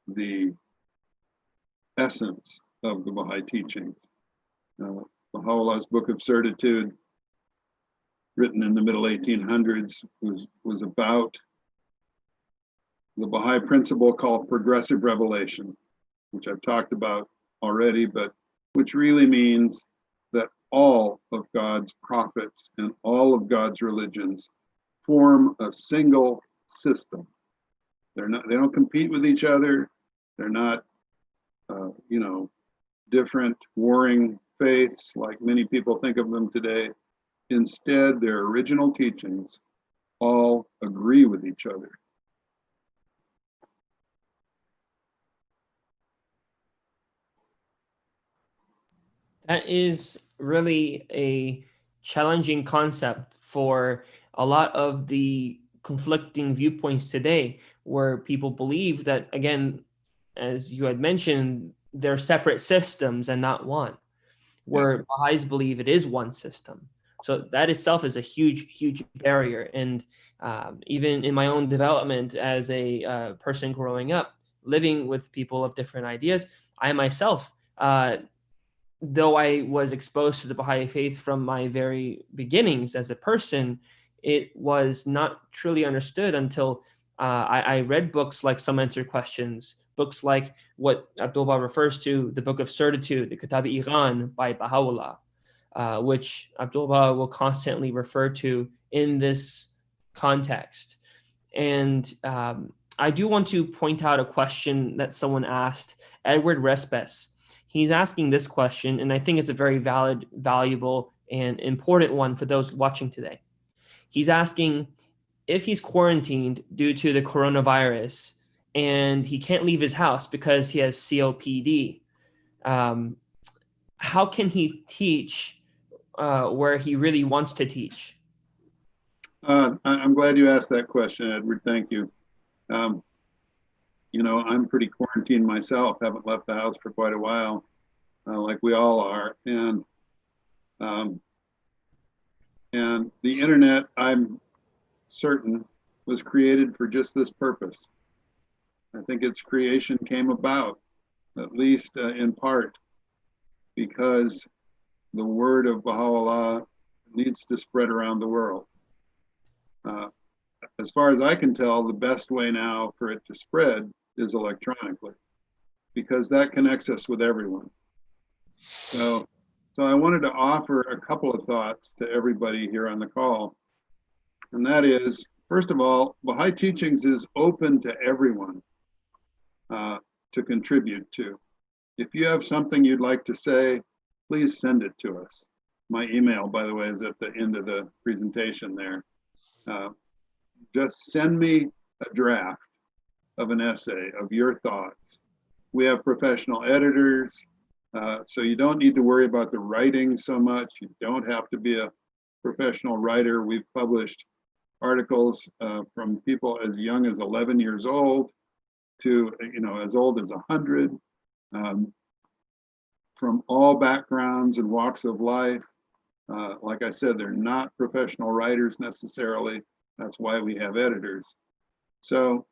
the essence of the Baha'i teachings. Baha'u'llah's Book of Certitude, written in the middle 1800s, was about the Baha'i principle called progressive revelation, which I've talked about already, but which really means that all of God's prophets and all of God's religions form a single system. They don't compete with each other. They're not, different warring faiths like many people think of them today. Instead, their original teachings all agree with each other. That is really a challenging concept for a lot of the conflicting viewpoints today, where people believe that, again, as you had mentioned, they're separate systems and not one, where Baha'is believe it is one system. So that itself is a huge, huge barrier. And even in my own development as a person growing up, living with people of different ideas, I myself, though I was exposed to the Baha'i faith from my very beginnings as a person, it was not truly understood until I read books like Some Answered Questions, books like what Abdu'l-Baha refers to, the Book of Certitude, the Kitab-i-Iran by Baha'u'llah, which Abdu'l-Baha will constantly refer to in this context. And I do want to point out a question that someone asked, Edward Respes. He's asking this question, and I think it's a very valid, valuable, and important one for those watching today. He's asking if he's quarantined due to the coronavirus and he can't leave his house because he has COPD, how can he teach where he really wants to teach? I'm glad you asked that question, Edward. Thank you. I'm pretty quarantined myself, haven't left the house for quite a while, like we all are. And And the internet, I'm certain, was created for just this purpose. I think its creation came about, at least in part, because the word of Baha'u'llah needs to spread around the world. As far as I can tell, the best way now for it to spread is electronically, because that connects us with everyone. So I wanted to offer a couple of thoughts to everybody here on the call. And that is, first of all, Baha'i Teachings is open to everyone to contribute to. If you have something you'd like to say, please send it to us. My email, by the way, is at the end of the presentation there. Just send me a draft of an essay of your thoughts. We have professional editors, so you don't need to worry about the writing so much. You don't have to be a professional writer. We've published articles from people as young as 11 years old to as old as 100, from all backgrounds and walks of life. Like I said, they're not professional writers necessarily. That's why we have editors. So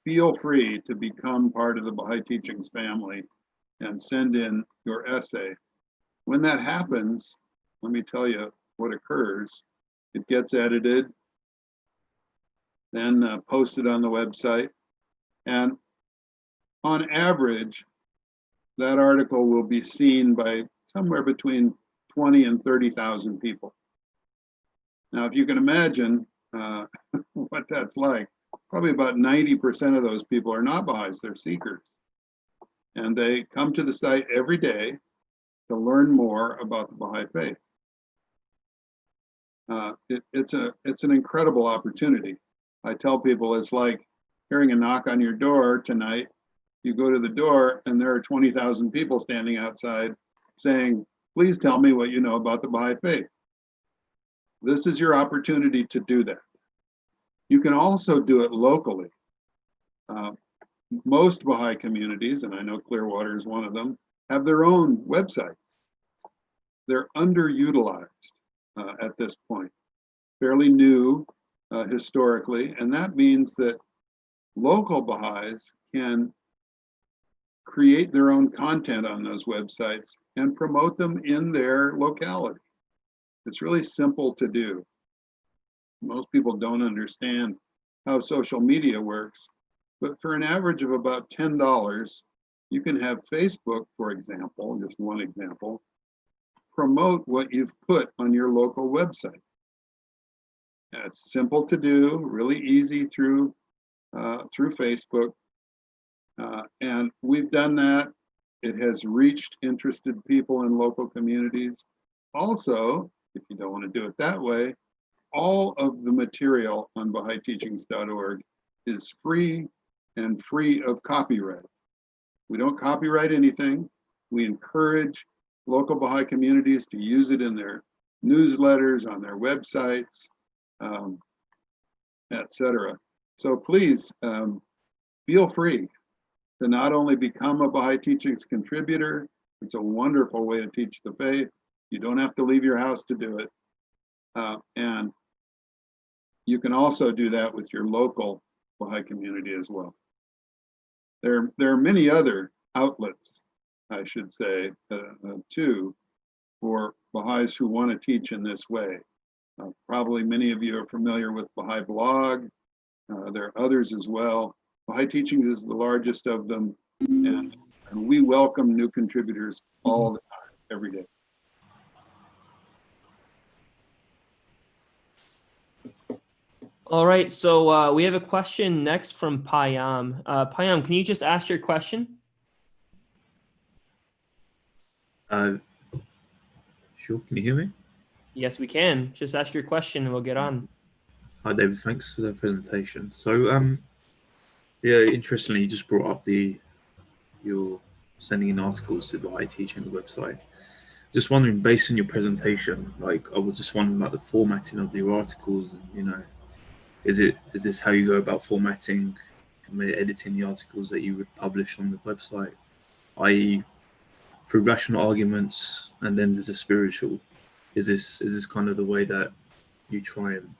feel free to become part of the Baha'i Teachings family and send in your essay. When that happens, let me tell you what occurs. It gets edited, then posted on the website. And on average, that article will be seen by somewhere between 20 and 30,000 people. Now, if you can imagine what that's like, probably about 90% of those people are not Baha'is, they're seekers. And they come to the site every day to learn more about the Baha'i faith. It's an incredible opportunity. I tell people it's like hearing a knock on your door tonight. You go to the door and there are 20,000 people standing outside saying, please tell me what you know about the Baha'i faith. This is your opportunity to do that. You can also do it locally. Most Baha'i communities, and I know Clearwater is one of them, have their own websites. They're underutilized at this point, fairly new historically, and that means that local Baha'is can create their own content on those websites and promote them in their locality. It's really simple to do. Most people don't understand how social media works, but for an average of about $10, you can have Facebook, for example, just one example, promote what you've put on your local website. It's simple to do, really easy through Facebook. And we've done that. It has reached interested people in local communities. Also, if you don't want to do it that way, all of the material on BahaiTeachings.org is free and free of copyright. We don't copyright anything. We encourage local Baha'i communities to use it in their newsletters, on their websites, etc. So please feel free to not only become a Baha'i Teachings contributor. It's a wonderful way to teach the faith. You don't have to leave your house to do it. And you can also do that with your local Baha'i community as well. There are many other outlets, I should say, too, for Baha'is who want to teach in this way. Probably many of you are familiar with Baha'i Blog. There are others as well. Baha'i Teachings is the largest of them, and we welcome new contributors all the time, every day. All right, so we have a question next from Payam. Payam, can you just ask your question? Sure, can you hear me? Yes, we can. Just ask your question and we'll get on. Hi, David. Thanks for the presentation. So, yeah, interestingly, you just brought up you're sending in articles to the Baha'i Teaching website. Just wondering, based on your presentation, like I was just wondering about the formatting of your articles. And, is this how you go about formatting, editing the articles that you would publish on the website, i.e., through rational arguments and then to the spiritual? Is this kind of the way that you try and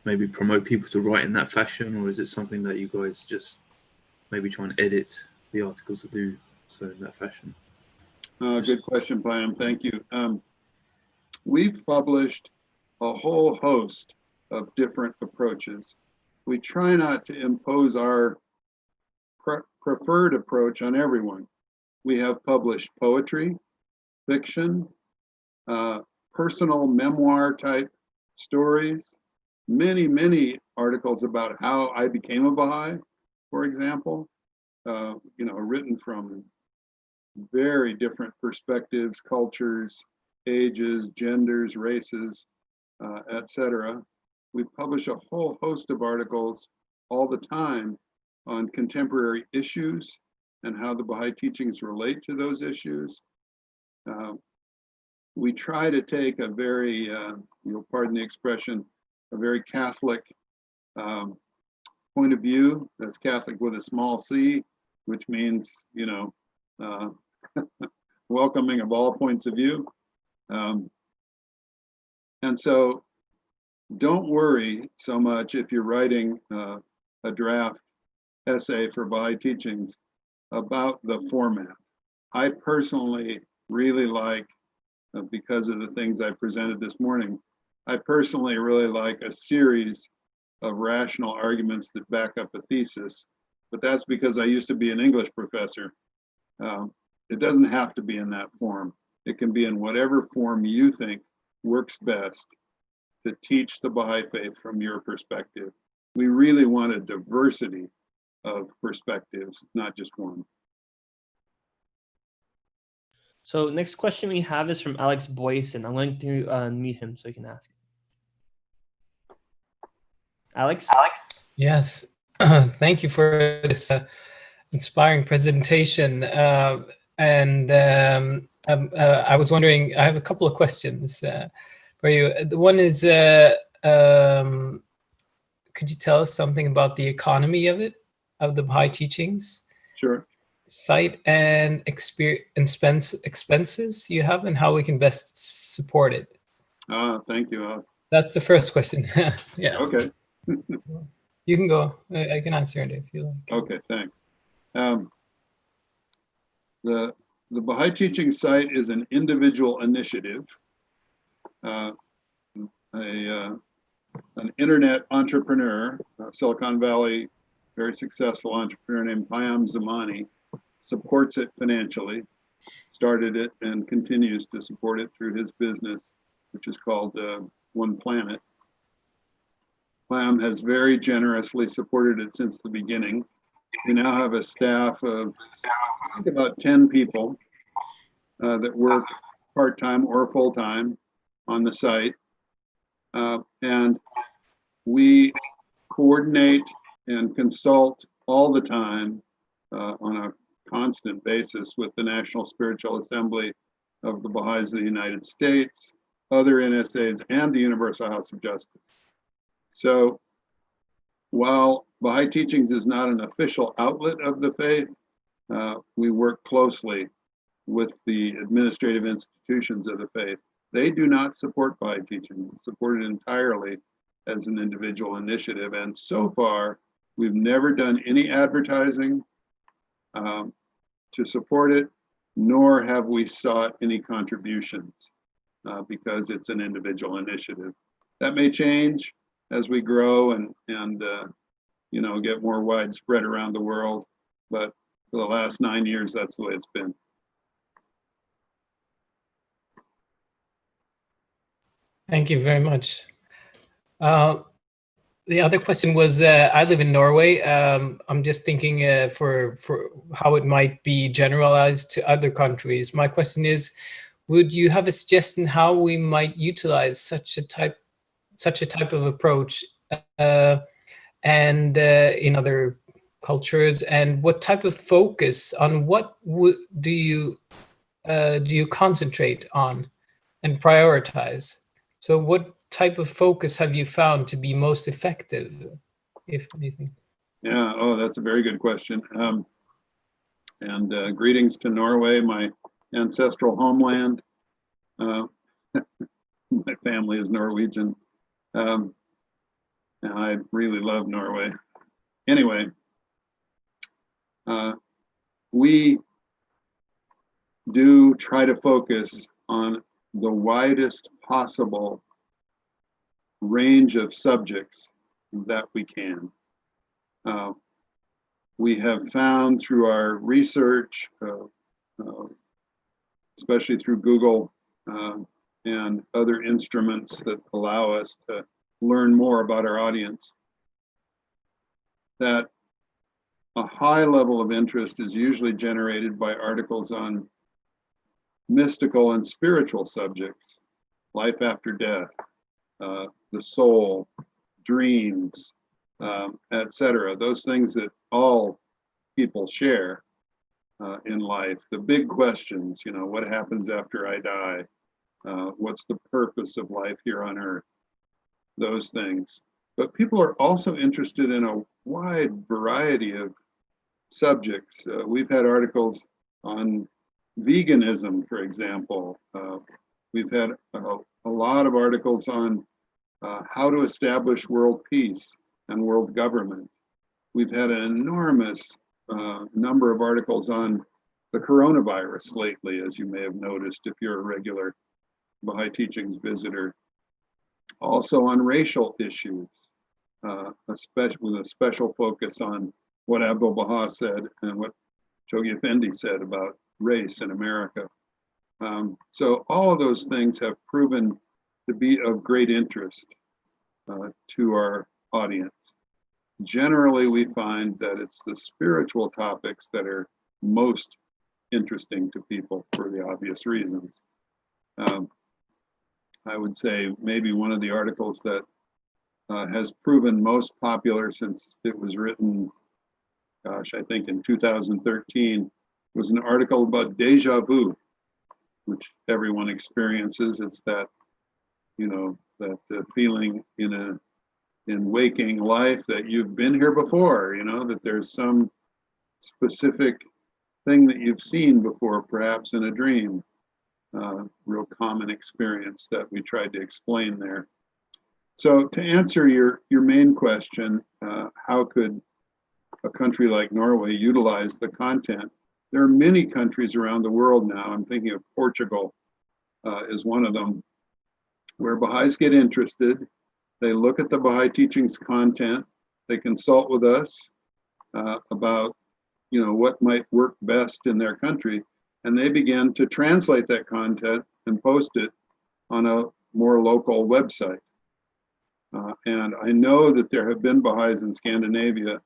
maybe promote people to write in that fashion, or is it something that you guys just maybe try and edit the articles to do so in that fashion? Good question, Pam. Thank you. We've published a whole host of different approaches. We try not to impose our preferred approach on everyone. We have published poetry, fiction, personal memoir type stories, many articles about how I became a Baha'i, for example, written from very different perspectives, cultures, ages, genders, races, etc. We publish a whole host of articles all the time on contemporary issues and how the Baha'i teachings relate to those issues. We try to take a very, pardon the expression, a very Catholic point of view. That's Catholic with a small c, which means, welcoming of all points of view. And so don't worry so much if you're writing a draft essay for Baha'i teachings about the format. I personally really like, because of the things I presented this morning, I personally really like a series of rational arguments that back up a thesis, but that's because I used to be an English professor. It doesn't have to be in that form. It can be in whatever form you think works best to teach the Baha'i faith from your perspective. We really want a diversity of perspectives, not just one. So next question we have is from Alex Boyson. I'm going to meet him so he can ask. Alex? Yes, thank you for this inspiring presentation. I was wondering, I have a couple of questions for you. The one is, could you tell us something about the economy of the Baha'i teachings? Sure. Site and expenses you have, and how we can best support it. Thank you, Alex. That's the first question. Yeah. Okay. You can go. I can answer it if you like. Okay, thanks. The Baha'i Teaching Site is an individual initiative. An internet entrepreneur, Silicon Valley, very successful entrepreneur named Payam Zamani, supports it financially, started it and continues to support it through his business, which is called One Planet. Payam has very generously supported it since the beginning. We now have a staff of, I think, about 10 people that work part-time or full-time on the site. And we coordinate and consult all the time on a constant basis with the National Spiritual Assembly of the Baha'is of the United States, other NSAs, and the Universal House of Justice. So while Baha'i Teachings is not an official outlet of the faith, we work closely with the administrative institutions of the faith. They do not support Baha'i Teachings. It's supported entirely as an individual initiative. And so far, we've never done any advertising to support it, nor have we sought any contributions because it's an individual initiative. That may change as we grow and get more widespread around the world. But for the last 9 years, that's the way it's been. Thank you very much. The other question was, I live in Norway. I'm just thinking for how it might be generalized to other countries. My question is, would you have a suggestion how we might utilize such a type of approach and in other cultures, and what type of focus on what do you concentrate on and prioritize? So what type of focus have you found to be most effective, if anything? Yeah, that's a very good question. And greetings to Norway, my ancestral homeland. My family is Norwegian. And I really love Norway. Anyway, we do try to focus on the widest possible range of subjects that we can. We have found through our research, especially through Google and other instruments that allow us to learn more about our audience, that a high level of interest is usually generated by articles on mystical and spiritual subjects, life after death, the soul, dreams, etc. Those things that all people share in life. The big questions, you know, what happens after I die? What's the purpose of life here on earth? Those things. But people are also interested in a wide variety of subjects. We've had articles on veganism, for example. We've had a lot of articles on how to establish world peace and world government. We've had an enormous number of articles on the coronavirus lately, as you may have noticed if you're a regular Baha'i Teachings visitor. Also on racial issues, with a special focus on what Abdu'l-Baha said and what Chogi Effendi said about race in America. So all of those things have proven to be of great interest to our audience. Generally, we find that it's the spiritual topics that are most interesting to people for the obvious reasons. I would say maybe one of the articles that has proven most popular since it was written, gosh, I think in 2013, was an article about deja vu, which everyone experiences. It's that, you know, that feeling in waking life that you've been here before, you know, that there's some specific thing that you've seen before, perhaps in a dream. Real common experience that we tried to explain there. So to answer your main question, how could a country like Norway utilize the content? There are many countries around the world now. I'm thinking of Portugal is one of them, where Baha'is get interested. They look at the Baha'i Teachings content. They consult with us about, you know, what might work best in their country. And they begin to translate that content and post it on a more local website. And I know that there have been Baha'is in Scandinavia,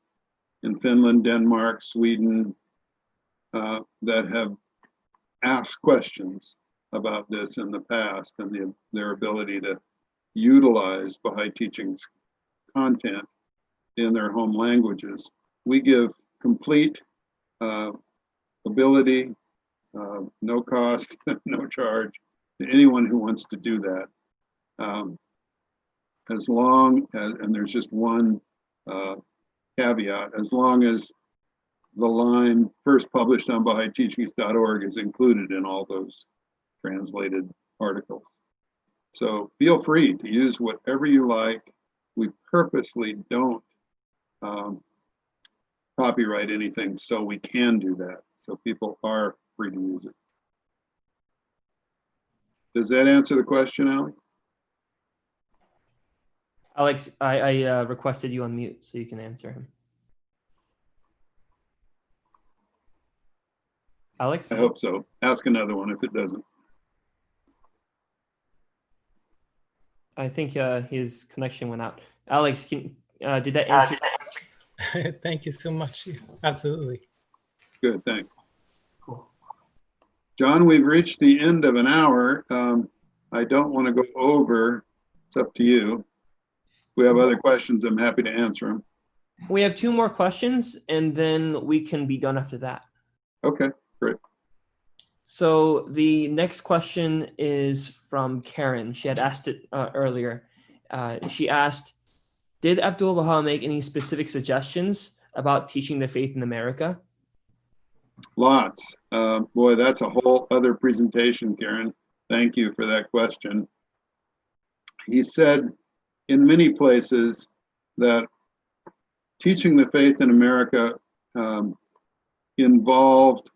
in Finland, Denmark, Sweden, that have asked questions about this in the past and their ability to utilize Baha'i Teachings content in their home languages. We give complete ability, no cost, no charge to anyone who wants to do that. As long as, and there's just one caveat, as long as the line first published on Baha'u'llah.org is included in all those translated articles. So feel free to use whatever you like. We purposely don't copyright anything so we can do that. So people are free to use it. Does that answer the question, Alex? Alex, I requested you unmute so you can answer him. Alex? I hope so. Ask another one if it doesn't. I think his connection went out. Alex, did that answer? Thank you so much. Absolutely. Good, thanks. Cool. John, we've reached the end of an hour. I don't want to go over. It's up to you. If we have other questions, I'm happy to answer them. We have 2 more questions, and then we can be done after that. Okay, great. So the next question is from Karen. She had asked it earlier. She asked, did Abdu'l-Baha make any specific suggestions about teaching the faith in America? Lots. Boy, that's a whole other presentation, Karen. Thank you for that question. He said in many places that teaching the faith in America involved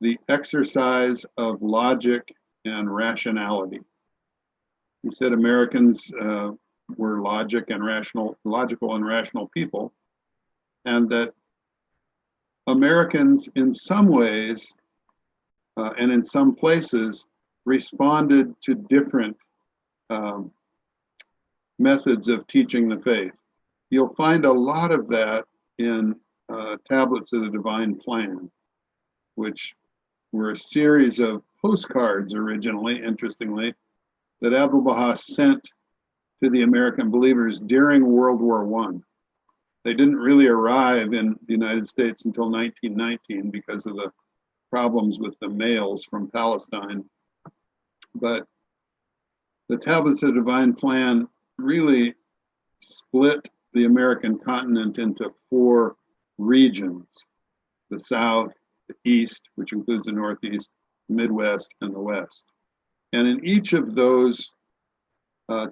the exercise of logic and rationality. He said Americans were logical and rational people, and that Americans in some ways and in some places responded to different methods of teaching the faith. You'll find a lot of that in Tablets of the Divine Plan, which were a series of postcards originally, interestingly, that Abdu'l-Baha sent to the American believers during World War I. They didn't really arrive in the United States until 1919 because of the problems with the mails from Palestine. But the Tablets of the Divine Plan really split the American continent into 4 regions: the South, the East, which includes the Northeast, the Midwest, and the West. And in each of those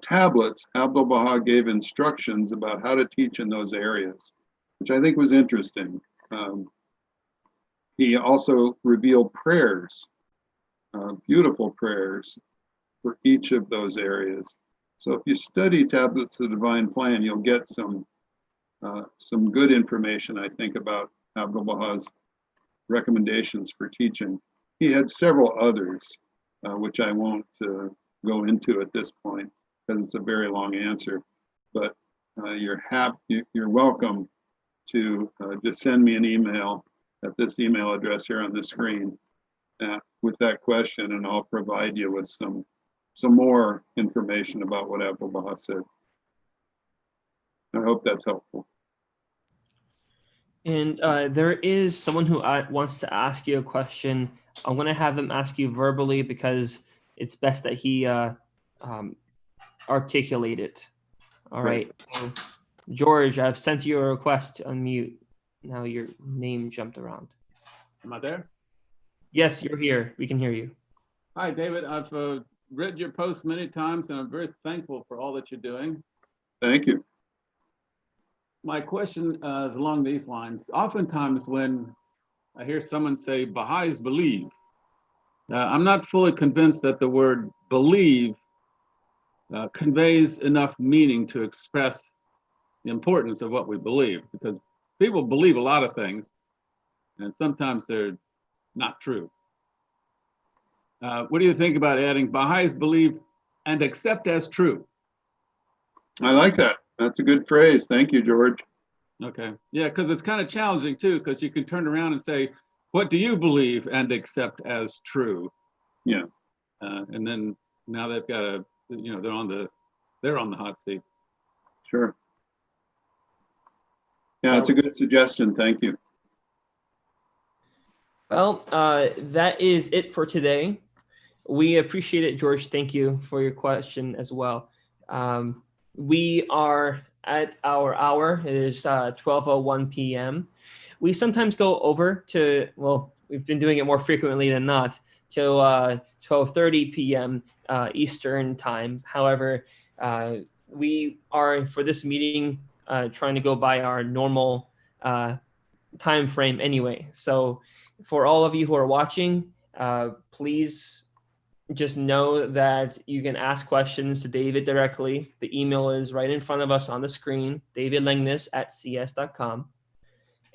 tablets, Abdu'l-Baha gave instructions about how to teach in those areas, which I think was interesting. He also revealed prayers, beautiful prayers for each of those areas. So if you study Tablets of the Divine Plan, you'll get some good information, I think, about Abdu'l-Baha's recommendations for teaching. He had several others, which I won't go into at this point because it's a very long answer. But you're welcome to just send me an email at this email address here on the screen with that question, and I'll provide you with some more information about what Abdu'l-Baha said. I hope that's helpful. And there is someone who wants to ask you a question. I'm going to have them ask you verbally because it's best that he articulate it. All right. So, George, I've sent you a request to unmute. Now your name jumped around. Am I there? Yes, you're here. We can hear you. Hi, David. I've read your posts many times, and I'm very thankful for all that you're doing. Thank you. My question is along these lines. Oftentimes when I hear someone say Baha'is believe, I'm not fully convinced that the word believe conveys enough meaning to express the importance of what we believe, because people believe a lot of things, and sometimes they're not true. What do you think about adding Baha'is believe and accept as true? I like that. That's a good phrase. Thank you, George. Okay. Yeah, because it's kind of challenging too, because you can turn around and say, what do you believe and accept as true? Yeah. And then now they've got a, they're on the hot seat. Sure. Yeah, it's a good suggestion. Thank you. Well, that is it for today. We appreciate it, George. Thank you for your question as well. We are at our hour. It is 12:01 p.m. We sometimes go over to, well, we've been doing it more frequently than not, till 12:30 p.m. Eastern time. However, we are, for this meeting, trying to go by our normal time frame anyway. So for all of you who are watching, please just know that you can ask questions to David directly. The email is right in front of us on the screen, davidlangness@cs.com.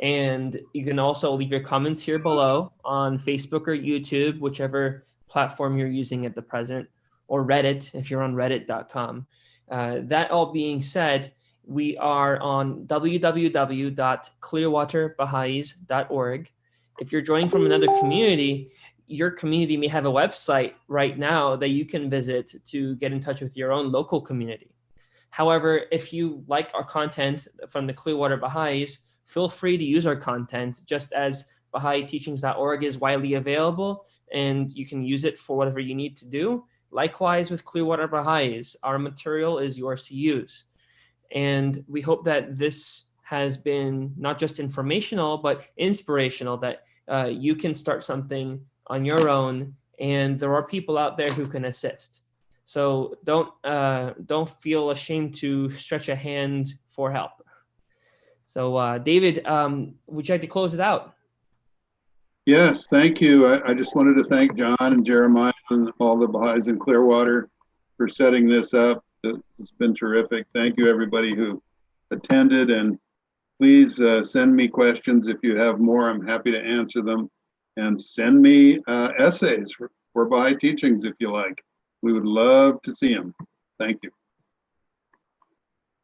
And you can also leave your comments here below on Facebook or YouTube, whichever platform you're using at the present, or Reddit if you're on reddit.com. That all being said, we are on www.clearwaterbaha'is.org. If you're joining from another community, your community may have a website right now that you can visit to get in touch with your own local community. However, if you like our content from the Clearwater Baha'is, feel free to use our content, just as BahaiTeachings.org is widely available and you can use it for whatever you need to do. Likewise with Clearwater Baha'is, our material is yours to use. And we hope that this has been not just informational, but inspirational, that you can start something on your own and there are people out there who can assist. So don't feel ashamed to stretch a hand for help. So David, would you like to close it out? Yes, thank you. I just wanted to thank John and Jeremiah and all the Baha'is in Clearwater for setting this up. It's been terrific. Thank you, everybody who attended, and please send me questions if you have more. I'm happy to answer them, and send me essays for Baha'i teachings if you like. We would love to see them. Thank you.